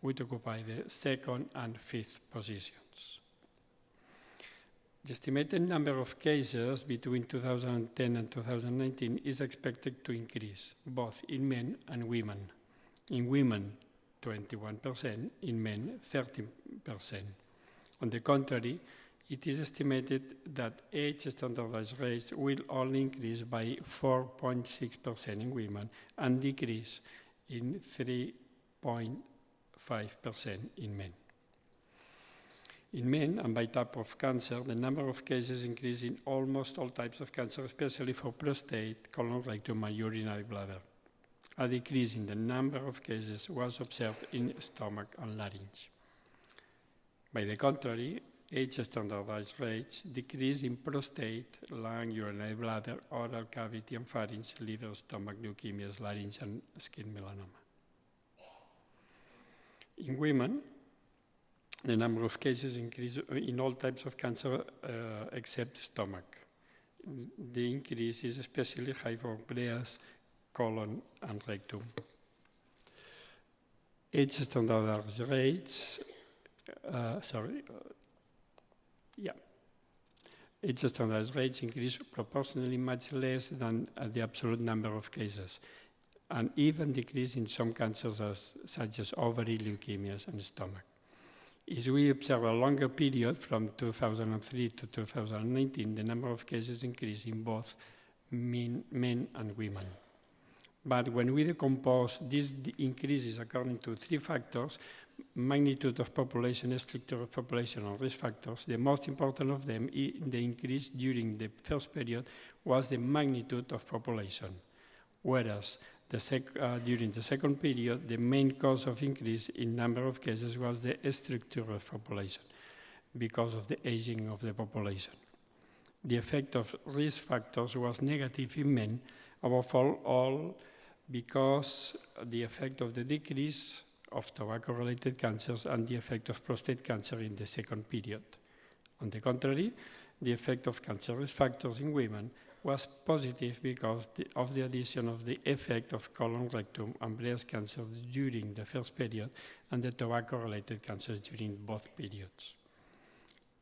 would occupy the 2nd and 5th positions. The estimated number of cases between 2010 and 2019 is expected to increase, both in men and women. In women, 21%, in men, 13%. On the contrary, it is estimated that age standardized rates will only increase by 4.6% in women and decrease in 3.5% in men. In men, and by type of cancer, the number of cases increase in almost all types of cancer, especially for prostate, colon, rectum, and urinary bladder. A decrease in the number of cases was observed in stomach and larynx. By the contrary, age standardized rates decrease in prostate, lung, urinary bladder, oral cavity, and pharynx, liver, stomach, leukemias, larynx, and skin melanoma. In women, the number of cases increase in all types of cancer except stomach. The increase is especially high for breast, colon, and rectum. Age standardized rates, age standardized rates increase proportionally much less than the absolute number of cases, and even decrease in some cancers such as ovary, leukemias, and stomach. As we observe a longer period from 2003 to 2019, the number of cases increased in both men and women. But when we decompose these increases according to 3 factors, magnitude of population, structure of population, and risk factors, the most important of them, the increase during the first period, was the magnitude of population, whereas during the second period, the main cause of increase in number of cases was the structure of population, because of the aging of the population. The effect of risk factors was negative in men, above all because the effect of the decrease of tobacco-related cancers and the effect of prostate cancer in the second period. On the contrary, the effect of cancer risk factors in women was positive because of the addition of the effect of colon, rectum, and breast cancers during the first period and the tobacco-related cancers during both periods.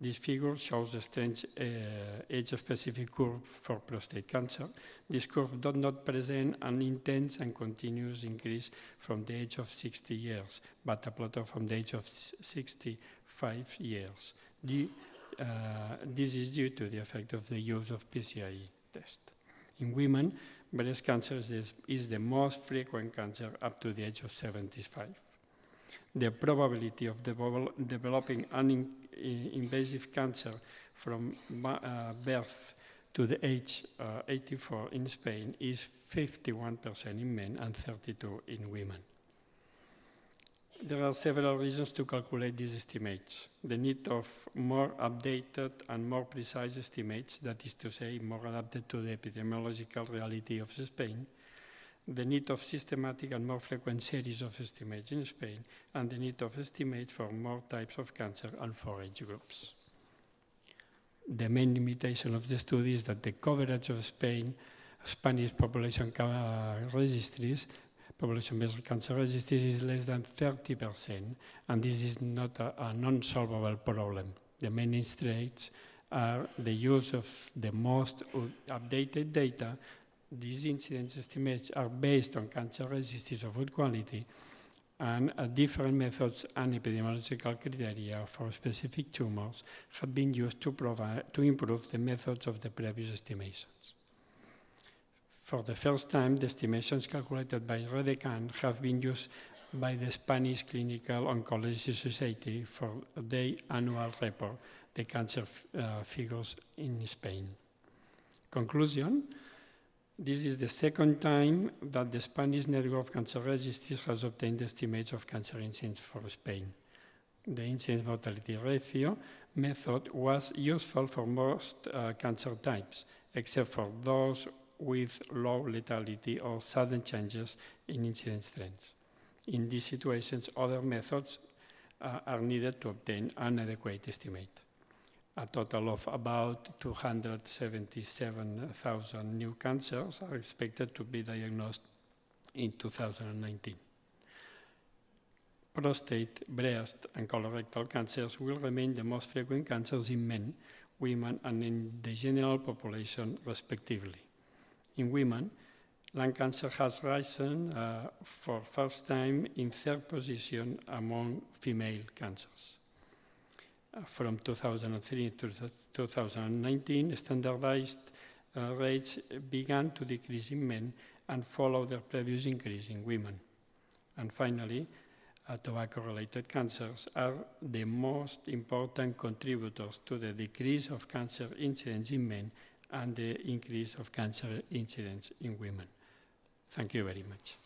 This figure shows a strange age-specific curve for prostate cancer. This curve does not present an intense and continuous increase from the age of 60 years, but a plateau from the age of 65 5 years. This is due to the effect of the use of PCI test. In women, breast cancer is the most frequent cancer up to the age of 75. The probability of developing an invasive cancer from birth to the age 84 in Spain is 51% in men and 32% in women. There are several reasons to calculate these estimates. The need of more updated and more precise estimates, that is to say, more adapted to the epidemiological reality of Spain, the need of systematic and more frequent series of estimates in Spain, and the need of estimates for more types of cancer and for age groups. The main limitation of the study is that the coverage of Spanish population registries, population-based cancer registries, is less than 30%, and this is not a non-solvable problem. The main constraints are the use of the most updated data. These incidence estimates are based on cancer registries of good quality, and different methods and epidemiological criteria for specific tumors have been used to improve the methods of the previous estimations. For the first time, the estimations calculated by REDECAN have been used by the Spanish Clinical Oncology Society for their annual report, the cancer figures in Spain. Conclusion, this is the second time that the Spanish network of cancer registries has obtained estimates of cancer incidence for Spain. The incidence mortality ratio method was useful for most cancer types, except for those with low lethality or sudden changes in incidence trends. In these situations, other methods are needed to obtain an adequate estimate. A total of about 277,000 new cancers are expected to be diagnosed in 2019. Prostate, breast, and colorectal cancers will remain the most frequent cancers in men, women, and in the general population, respectively. In women, lung cancer has risen for first time in third position among female cancers. From 2003 to 2019, standardized rates began to decrease in men and followed their previous increase in women. And finally, tobacco-related cancers are the most important contributors to the decrease of cancer incidence in men and the increase of cancer incidence in women. Thank you very much.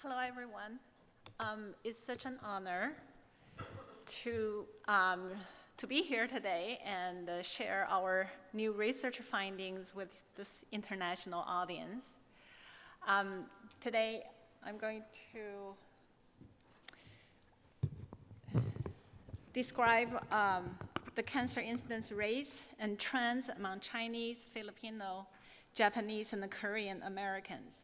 Hello, everyone. It's such an honor to be here today and share our new research findings with this international audience. Today, I'm going to describe the cancer incidence rates and trends among Chinese, Filipino, Japanese, and Korean Americans.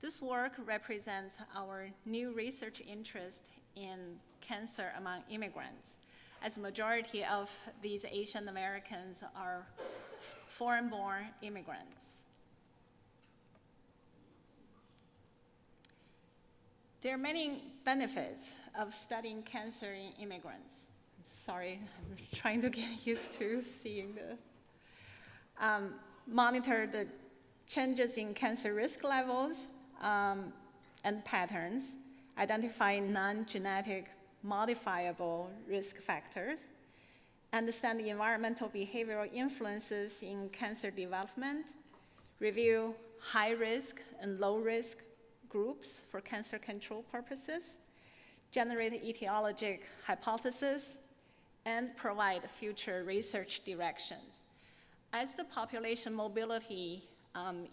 This work represents our new research interest in cancer among immigrants, as the majority of these Asian Americans are foreign-born immigrants. There are many benefits of studying cancer in immigrants. Sorry, I'm trying to get used to seeing the monitor the changes in cancer risk levels and patterns, identify non-genetic modifiable risk factors, understand the environmental behavioral influences in cancer development, review high-risk and low-risk groups for cancer control purposes, generate etiologic hypotheses, and provide future research directions. As the population mobility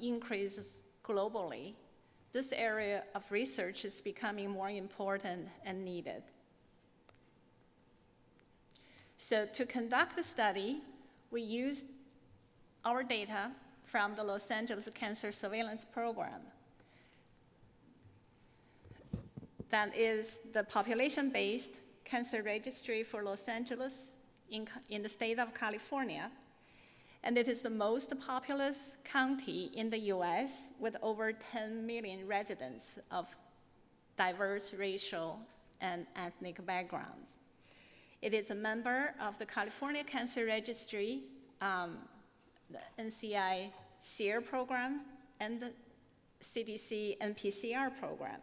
increases globally, this area of research is becoming more important and needed. So to conduct the study, we used our data from the Los Angeles Cancer Surveillance Program. That is the population-based Cancer Registry for Los Angeles in the state of California. And it is the most populous county in the US with over 10 million residents of diverse racial and ethnic backgrounds. It is a member of the California Cancer Registry, the NAACCR program, and the CDC NPCR program.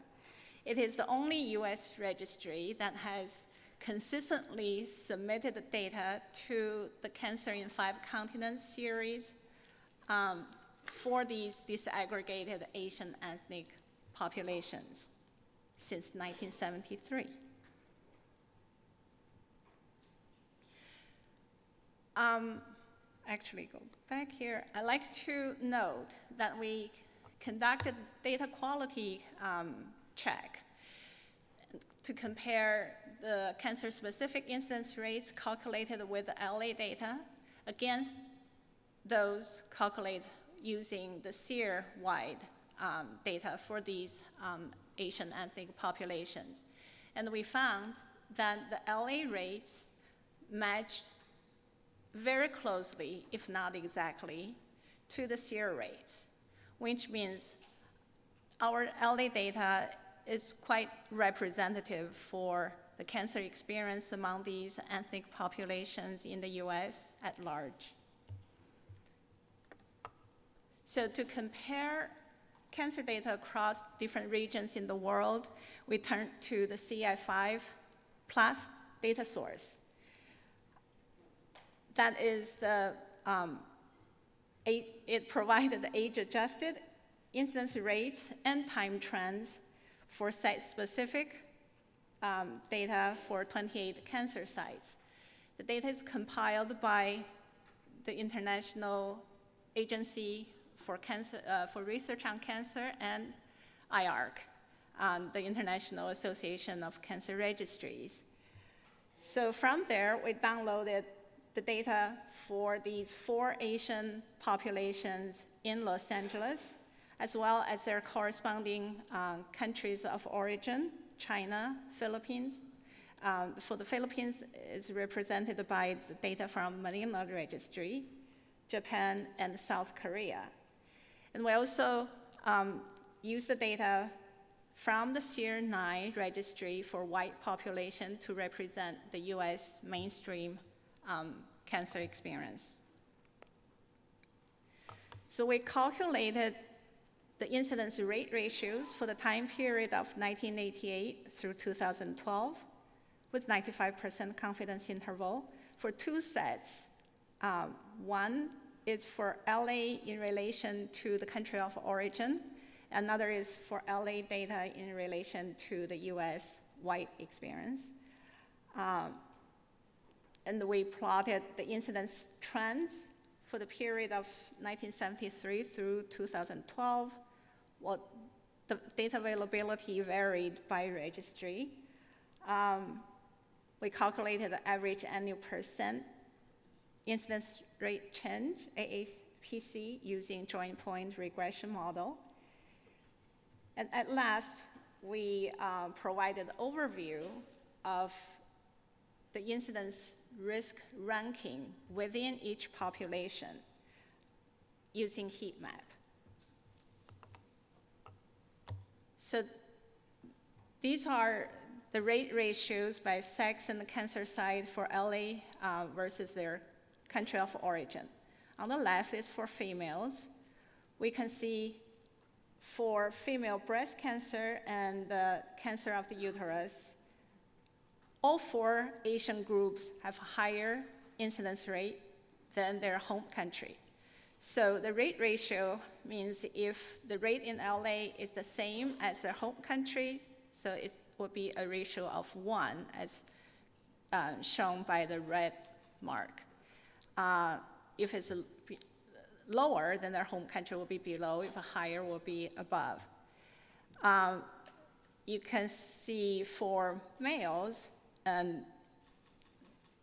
It is the only US registry that has consistently submitted the data to the Cancer in 5 Continents series for these disaggregated Asian ethnic populations since 1973. Actually, go back here. I'd like to note that we conducted data quality check to compare the cancer-specific incidence rates calculated with the LA data against those calculated using the SEER-wide data for these Asian ethnic populations. And we found that the LA rates matched very closely, if not exactly, to the SEER rates, which means our LA data is quite representative for the cancer experience among these ethnic populations in the US at large. So to compare cancer data across different regions in the world, we turned to the CI5 plus data source. That is the, it provided age-adjusted incidence rates and time trends for site-specific data for 28 cancer sites. The data is compiled by the International Agency for Research on Cancer and IARC, the International Association of Cancer Registries. So from there, we downloaded the data for these 4 Asian populations in Los Angeles, as well as their corresponding countries of origin, China, Philippines. For the Philippines, it's represented by the data from Manila Registry, Japan, and South Korea. And we also use the data from the SEER-9 registry for white population to represent the US mainstream cancer experience. So we calculated the incidence rate ratios for the time period of 1988 through 2012 with 95% confidence interval for 2 sets. One is for LA in relation to the country of origin. Another is for LA data in relation to the US white experience. And we plotted the incidence trends for the period of 1973 through 2012. Well, the data availability varied by registry. We calculated the average annual percent incidence rate change, AAPC, using joint point regression model. And at last, we provided an overview of the incidence risk ranking within each population using heat map. So these are the rate ratios by sex and the cancer site for LA versus their country of origin. On the left is for females. We can see for female breast cancer and cancer of the uterus, all 4 Asian groups have higher incidence rate than their home country. So the rate ratio means if the rate in LA is the same as their home country, so it would be a ratio of 1 as shown by the red mark. If it's lower, then their home country will be below. If higher, will be above. You can see for males, and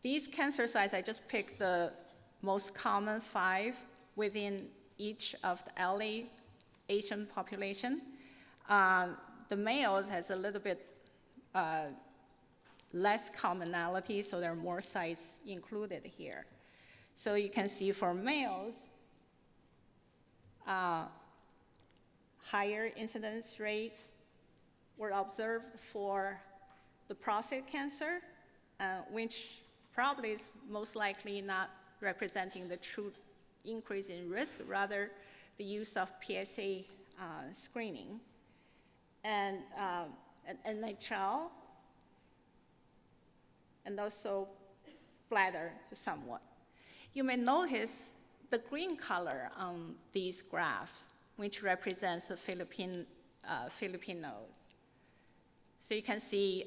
These cancer sites, I just picked the most common 5 within each of the LA Asian population. The males has a little bit less commonality, so there are more sites included here. So you can see for males, higher incidence rates were observed for the prostate cancer, which probably is most likely not representing the true increase in risk, rather the use of PSA screening. And NHL, and also bladder somewhat. You may notice the green color on these graphs, which represents the Filipinos. So you can see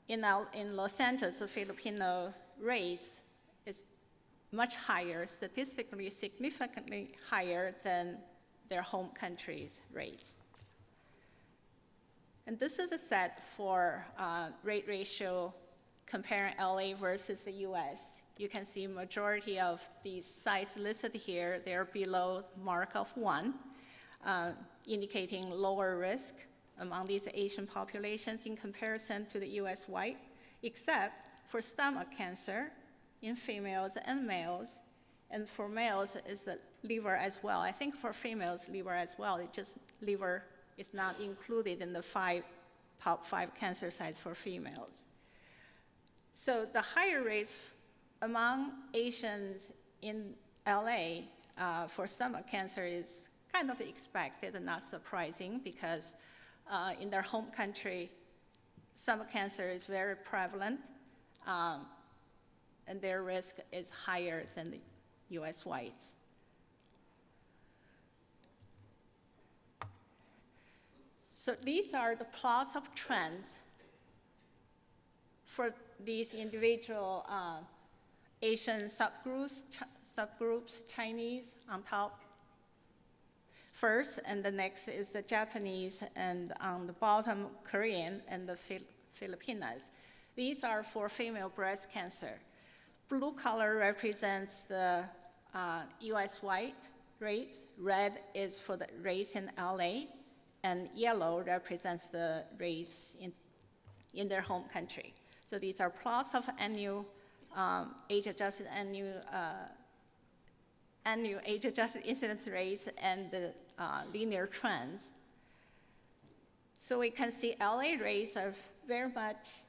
in Los Angeles, the Filipino race is much higher, statistically significantly higher than their home country's rates. And this is a set for rate ratio comparing LA versus the US. You can see majority of these sites listed here, they're below mark of 1, indicating lower risk among these Asian populations in comparison to the US white, except for stomach cancer in females and males. And for males, is the liver as well. I think for females, liver as well. It just liver is not included in the top 5 cancer sites for females. So the higher rates among Asians in LA for stomach cancer is kind of expected and not surprising, because in their home country, stomach cancer is very prevalent, and their risk is higher than the US whites. So these are the plots of trends for these individual Asian subgroups, Chinese on top first, and the next is the Japanese, and on the bottom, Korean and the Filipinas. These are for female breast cancer. Blue color represents the US white rates, red is for the race in LA, and yellow represents the race in their home country. So these are plots of annual age-adjusted annual age-adjusted incidence rates and the linear trends. So we can see LA rates are very much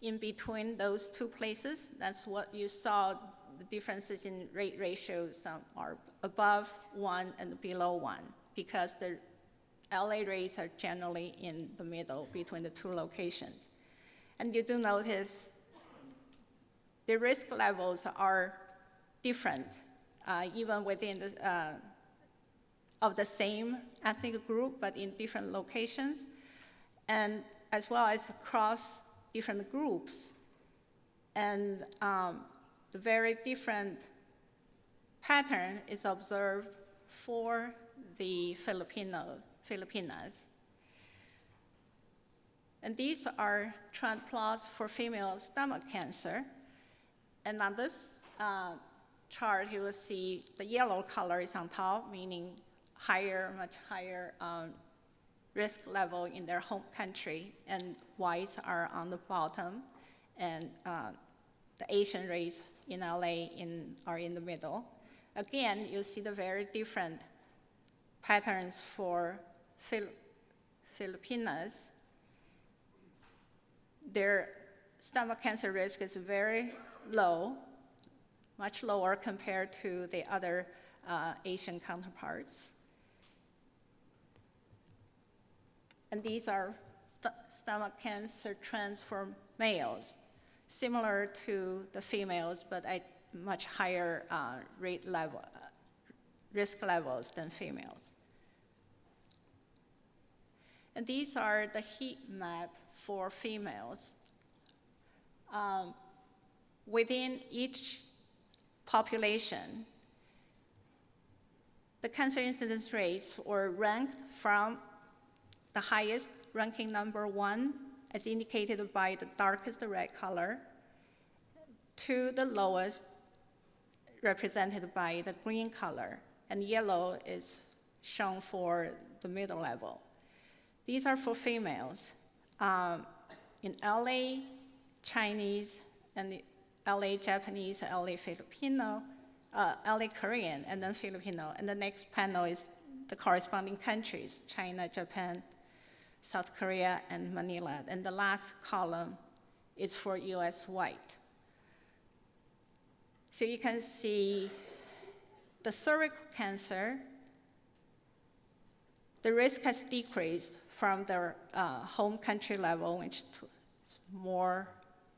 in between those two places. That's what you saw, the differences in rate ratios are above 1 and below 1, because the LA rates are generally in the middle between the two locations. And you do notice the risk levels are different, even within of the same ethnic group, but in different locations, and as well as across different groups. And the very different pattern is observed for the Filipinas. And these are trend plots for female stomach cancer. And on this chart, you will see the yellow color is on top, meaning higher, much higher risk level in their home country, and whites are on the bottom, and the Asian race in LA are in the middle. Again, you see the very different patterns for Filipinas. Their stomach cancer risk is very low, much lower compared to the other Asian counterparts. And these are stomach cancer trends for males, similar to the females, but at much higher risk levels than females. And these are the heat map for females. Within each population, the cancer incidence rates were ranked from the highest, ranking number 1, as indicated by the darkest red color, to the lowest, represented by the green color, and yellow is shown for the middle level. These are for females. In LA, Chinese, and LA Japanese, LA Filipino, LA Korean, and then Filipino. And the next panel is the corresponding countries, China, Japan, South Korea, and Manila. And the last column is for US white. So you can see the cervical cancer, the risk has decreased from the home country level, which is more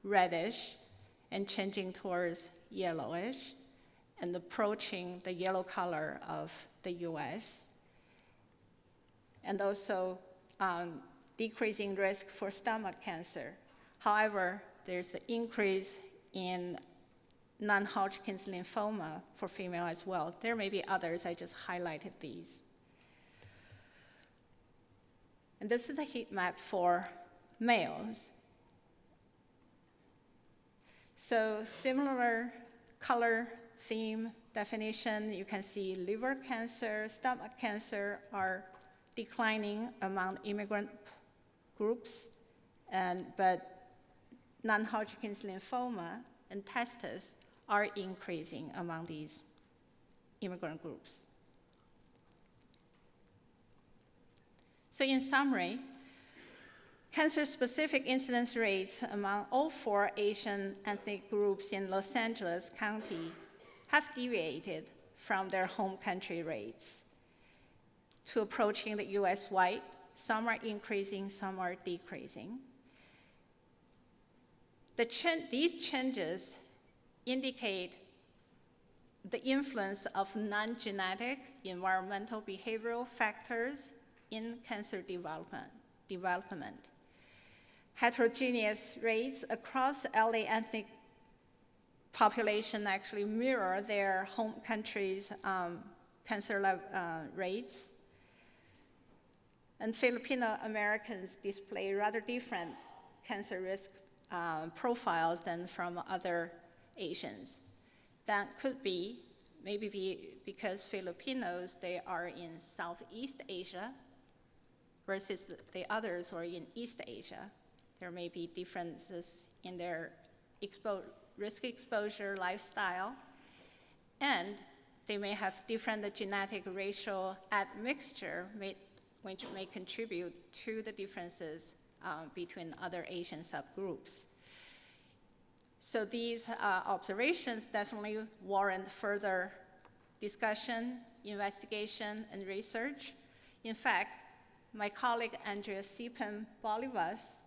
reddish, and changing towards yellowish, and approaching the yellow color of the US. And also decreasing risk for stomach cancer. However, there's the increase in non-Hodgkin's lymphoma for female as well. There may be others, I just highlighted these. And this is a heat map for males. So similar color theme definition, you can see liver cancer, stomach cancer are declining among immigrant groups, but non-Hodgkin's lymphoma and testis are increasing among these immigrant groups. So in summary, cancer-specific incidence rates among all 4 Asian ethnic groups in Los Angeles County have deviated from their home country rates to approaching the US white. Some are increasing, some are decreasing. These changes indicate the influence of non-genetic environmental behavioral factors in cancer development. Heterogeneous rates across LA ethnic population actually mirror their home country's cancer rates. And Filipino Americans display rather different cancer risk profiles than from other Asians. That could be maybe because Filipinos, they are in Southeast Asia versus the others are in East Asia. There may be differences in their risk exposure, lifestyle, and they may have different genetic racial admixture, which may contribute to the differences between other Asian subgroups. So these observations definitely warrant further discussion, investigation, and research. In fact, my colleague Andrea Sipen-Bolivas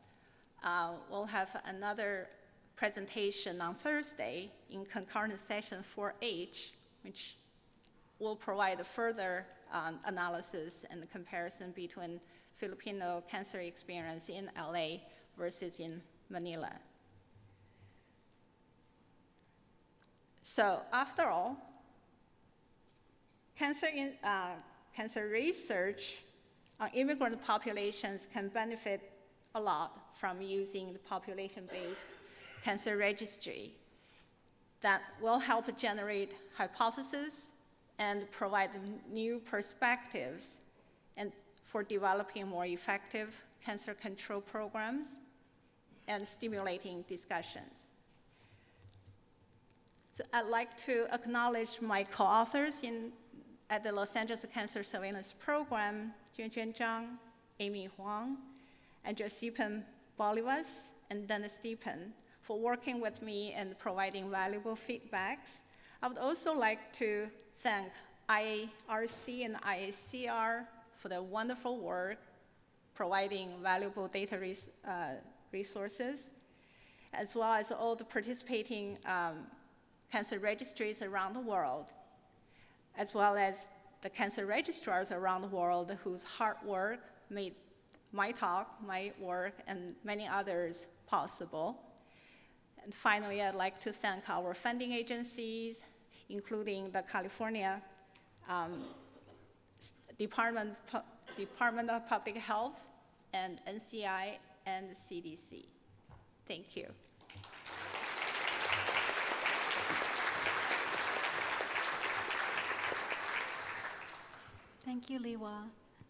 will have another presentation on Thursday in concurrent session 4H, which will provide a further analysis and comparison between Filipino cancer experience in LA versus in Manila. So after all, cancer research on immigrant populations can benefit a lot from using the population-based Cancer Registry that will help generate hypotheses and provide new perspectives and for developing more effective cancer control programs and stimulating discussions. So I'd like to acknowledge my co-authors at the Los Angeles Cancer Surveillance Program, Juanjuan Zhang, Amy Huang, Andrea Sipen-Bolivas, and Dennis Deepen, for working with me and providing valuable feedbacks. I would also like to thank IARC and NAACCR for their wonderful work, providing valuable data resources, as well as all the participating cancer registries around the world, as well as the cancer registrars around the world whose hard work made my talk, my work, and many others possible. And finally, I'd like to thank our funding agencies, including the California Department of Public Health, and NCI, and CDC. Thank you. Thank you, Liwa.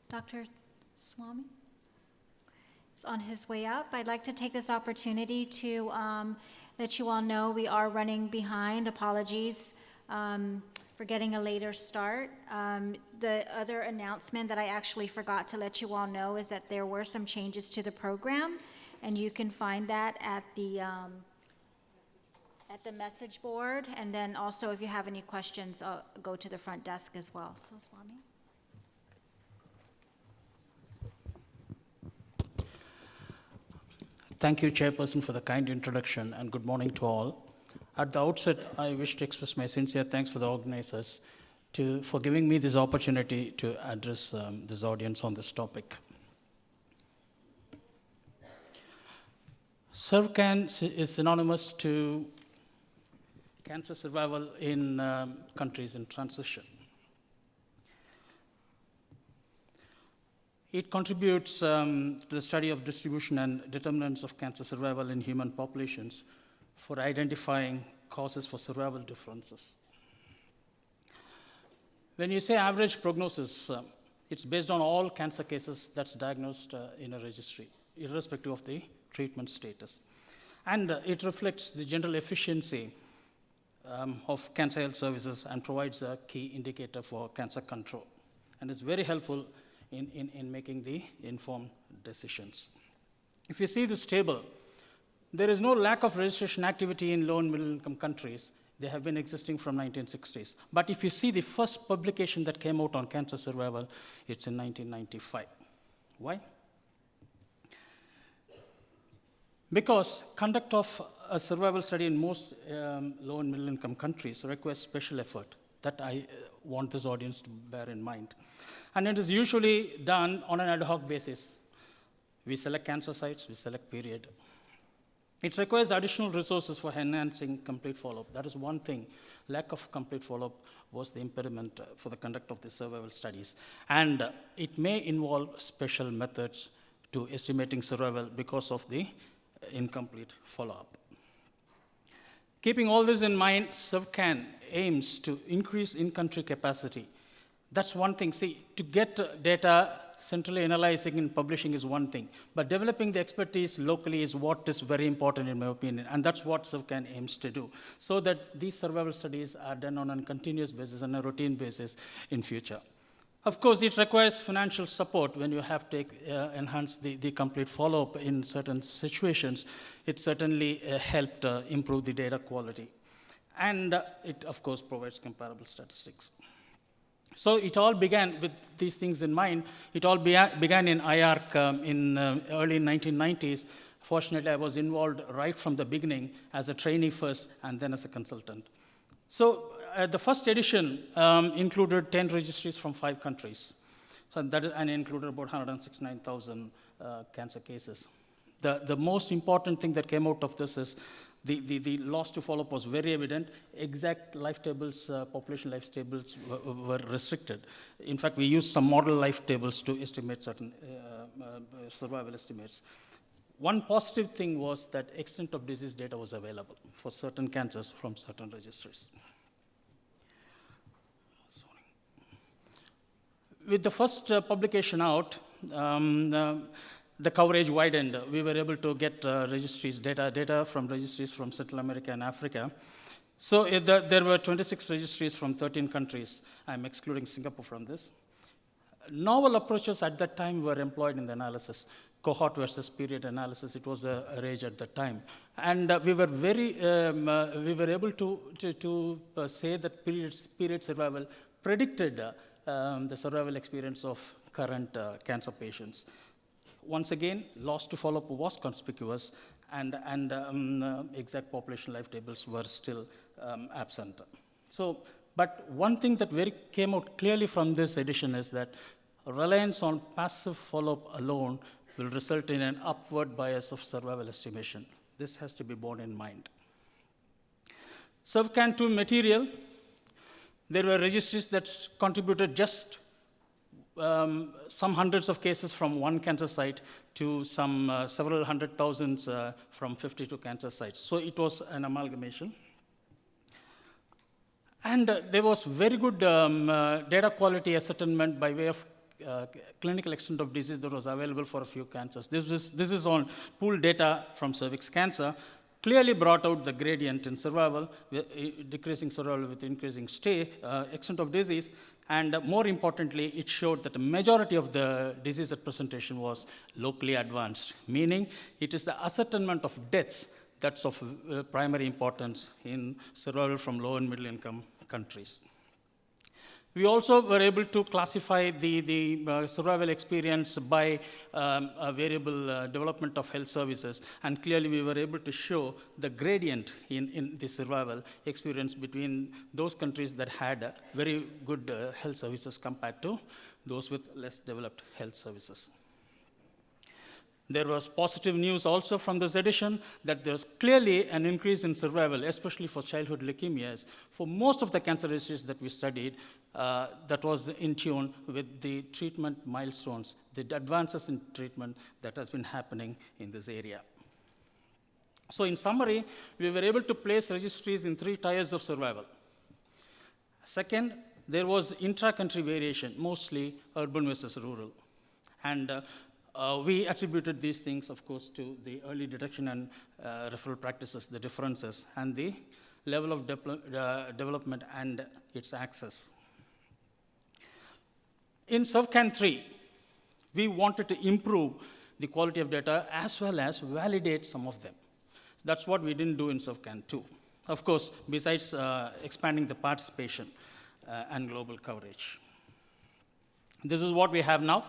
Dr. Swami is on his way up. I'd like to take this opportunity to let you all know we are running behind. Apologies for getting a later start. The other announcement that I actually forgot to let you all know is that there were some changes to the program, and you can find that at the message board. And then also, if you have any questions, go to the front desk as well. So, Swami. Thank you, Chairperson, for the kind introduction, and good morning to all. At the outset, I wish to express my sincere thanks for the organizers for giving me this opportunity to address this audience on this topic. SurvCan is synonymous to cancer survival in countries in transition. It contributes to the study of distribution and determinants of cancer survival in human populations for identifying causes for survival differences. When you say average prognosis, it's based on all cancer cases that's diagnosed in a registry, irrespective of the treatment status. And it reflects the general efficiency of cancer health services and provides a key indicator for cancer control. And it's very helpful in making the informed decisions. If you see this table, there is no lack of registration activity in low and middle income countries. They have been existing from 1960s. But if you see the first publication that came out on cancer survival, it's in 1995. Why? Because conduct of a survival study in most low and middle income countries requires special effort that I want this audience to bear in mind. And it is usually done on an ad hoc basis. We select cancer sites, we select period. It requires additional resources for enhancing complete follow-up. That is one thing. Lack of complete follow-up was the impediment for the conduct of the survival studies. And it may involve special methods to estimating survival because of the incomplete follow-up. Keeping all this in mind, SurvCan aims to increase in-country capacity. That's one thing. See, to get data centrally analyzing and publishing is one thing, but developing the expertise locally is what is very important in my opinion, and that's what SurvCan aims to do, so that these survival studies are done on a continuous basis, on a routine basis in future. Of course, it requires financial support when you have to enhance the complete follow-up in certain situations. It certainly helped improve the data quality. And it, of course, provides comparable statistics. So it all began with these things in mind. It all began in IARC in early 1990s. Fortunately, I was involved right from the beginning as a trainee first and then as a consultant. So the first edition included 10 registries from 5 countries. So that is, and included about 169,000 cancer cases. The most important thing that came out of this is the loss to follow-up was very evident. Exact life tables, population life tables were restricted. In fact, we used some model life tables to estimate certain survival estimates. One positive thing was that extent of disease data was available for certain cancers from certain registries. With the first publication out, the coverage widened. We were able to get data from registries from Central America and Africa. So there were 26 registries from 13 countries. I'm excluding Singapore from this. Novel approaches at that time were employed in the analysis. Cohort versus period analysis, it was a rage at that time. And we were able to say that period survival predicted the survival experience of current cancer patients. Once again, loss to follow-up was conspicuous, and exact population life tables were still absent. So, but one thing that came out clearly from this edition is that reliance on passive follow-up alone will result in an upward bias of survival estimation. This has to be borne in mind. SurvCan 2 material, there were registries that contributed just some hundreds of cases from one cancer site to some several hundred thousands from 52 cancer sites. So it was an amalgamation. And there was very good data quality ascertainment by way of clinical extent of disease that was available for a few cancers. This is on pooled data from cervix cancer, clearly brought out the gradient in survival, decreasing survival with increasing extent of disease. And more importantly, it showed that the majority of the disease at presentation was locally advanced, meaning it is the ascertainment of deaths that's of primary importance in survival from low and middle income countries. We also were able to classify the survival experience by variable development of health services, and clearly we were able to show the gradient in the survival experience between those countries that had very good health services compared to those with less developed health services. There was positive news also from this edition that there's clearly an increase in survival, especially for childhood leukemias. For most of the cancer registries that we studied, that was in tune with the treatment milestones, the advances in treatment that has been happening in this area. So in summary, we were able to place registries in 3 tiers of survival. Second, there was intra-country variation, mostly urban versus rural. And we attributed these things, of course, to the early detection and referral practices, the differences, and the level of development and its access. In SurvCan 3, we wanted to improve the quality of data as well as validate some of them. That's what we didn't do in SurvCan 2. Of course, besides expanding the participation and global coverage. This is what we have now.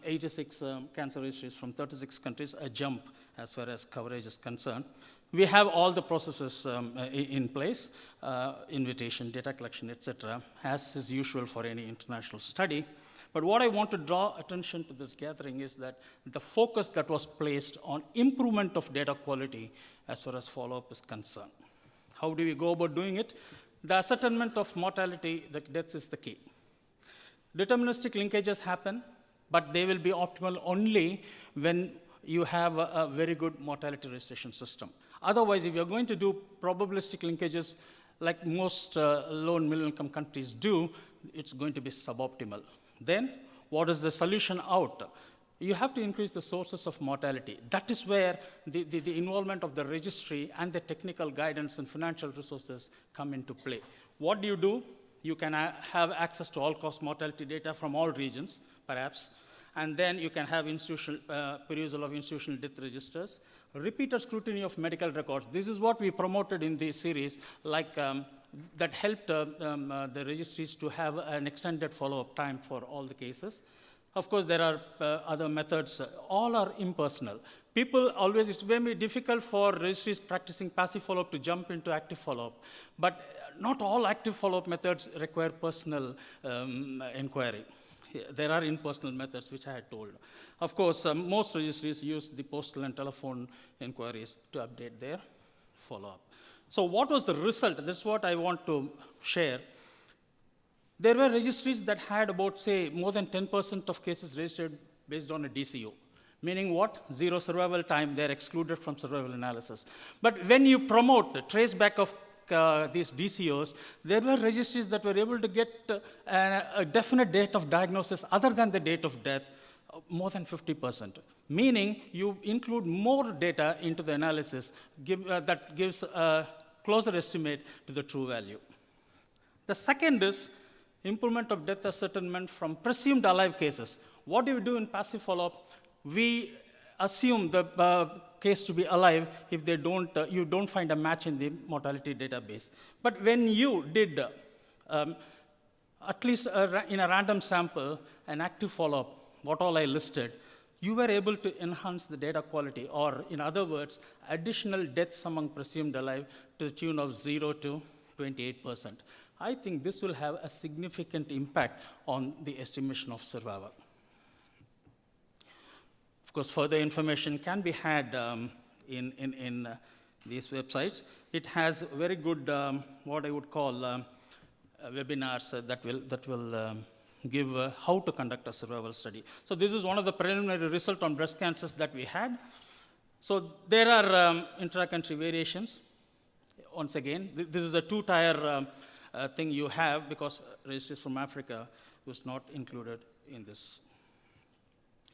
86 cancer registries from 36 countries, a jump as far as coverage is concerned. We have all the processes in place, invitation, data collection, etc., as is usual for any international study. But what I want to draw attention to this gathering is that the focus that was placed on improvement of data quality as far as follow-up is concerned. How do we go about doing it? The ascertainment of mortality, the deaths is the key. Deterministic linkages happen, but they will be optimal only when you have a very good mortality registration system. Otherwise, if you're going to do probabilistic linkages like most low and middle income countries do, it's going to be suboptimal. Then, what is the solution out? You have to increase the sources of mortality. That is where the involvement of the registry and the technical guidance and financial resources come into play. What do? You can have access to all-cause mortality data from all regions, perhaps, and then you can have perusal of institutional death registers, repeated scrutiny of medical records. This is what we promoted in this series, like that helped the registries to have an extended follow-up time for all the cases. Of course, there are other methods. All are impersonal. People always, it's very difficult for registries practicing passive follow-up to jump into active follow-up. But not all active follow-up methods require personal inquiry. There are impersonal methods, which I had told. Of course, most registries use the postal and telephone inquiries to update their follow-up. So what was the result? This is what I want to share. There were registries that had about, say, more than 10% of cases registered based on a DCO. Meaning what? Zero survival time, they're excluded from survival analysis. But when you promote the traceback of these DCOs, there were registries that were able to get a definite date of diagnosis other than the date of death, more than 50%. Meaning you include more data into the analysis that gives a closer estimate to the true value. The second is improvement of death ascertainment from presumed alive cases. What do we do in passive follow-up? We assume the case to be alive if they you don't find a match in the mortality database. But when you did, at least in a random sample, an active follow-up, what all I listed, you were able to enhance the data quality, or in other words, additional deaths among presumed alive to the tune of 0 to 28%. I think this will have a significant impact on the estimation of survival. Of course, further information can be had in these websites. It has very good, what I would call, webinars that will give how to conduct a survival study. So this is one of the preliminary results on breast cancers that we had. So there are intra-country variations. once again, this is a two-tier thing you have because registries from Africa was not included in this.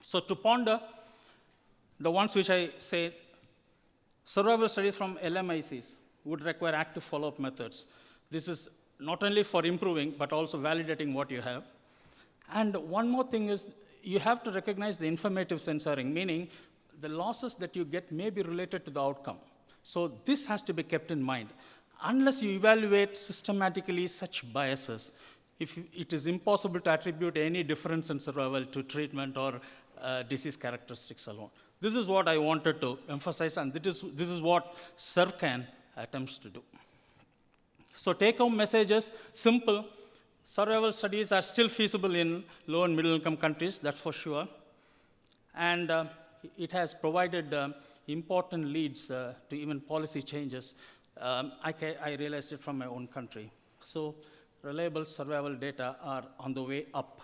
So to ponder, the ones which I say, survival studies from LMICs would require active follow-up methods. This is not only for improving, but also validating what you have. And one more thing is, you have to recognize the informative censoring, meaning the losses that you get may be related to the outcome. So this has to be kept in mind. Unless you evaluate systematically such biases, if it is impossible to attribute any difference in survival to treatment or disease characteristics alone. This is what I wanted to emphasize, and this is what SurvCan attempts to do. So take-home messages, simple. Survival studies are still feasible in low and middle-income countries, that's for sure. And it has provided important leads to even policy changes. I realized it from my own country. So reliable survival data are on the way up.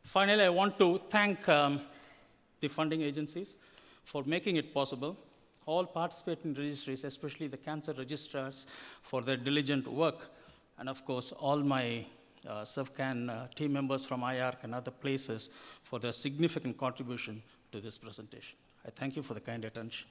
Finally, I want to thank the funding agencies for making it possible. All participating registries, especially the cancer registrars, for their diligent work. And of course, all my SurvCan team members from IARC and other places for their significant contribution to this presentation. I thank you for the kind attention.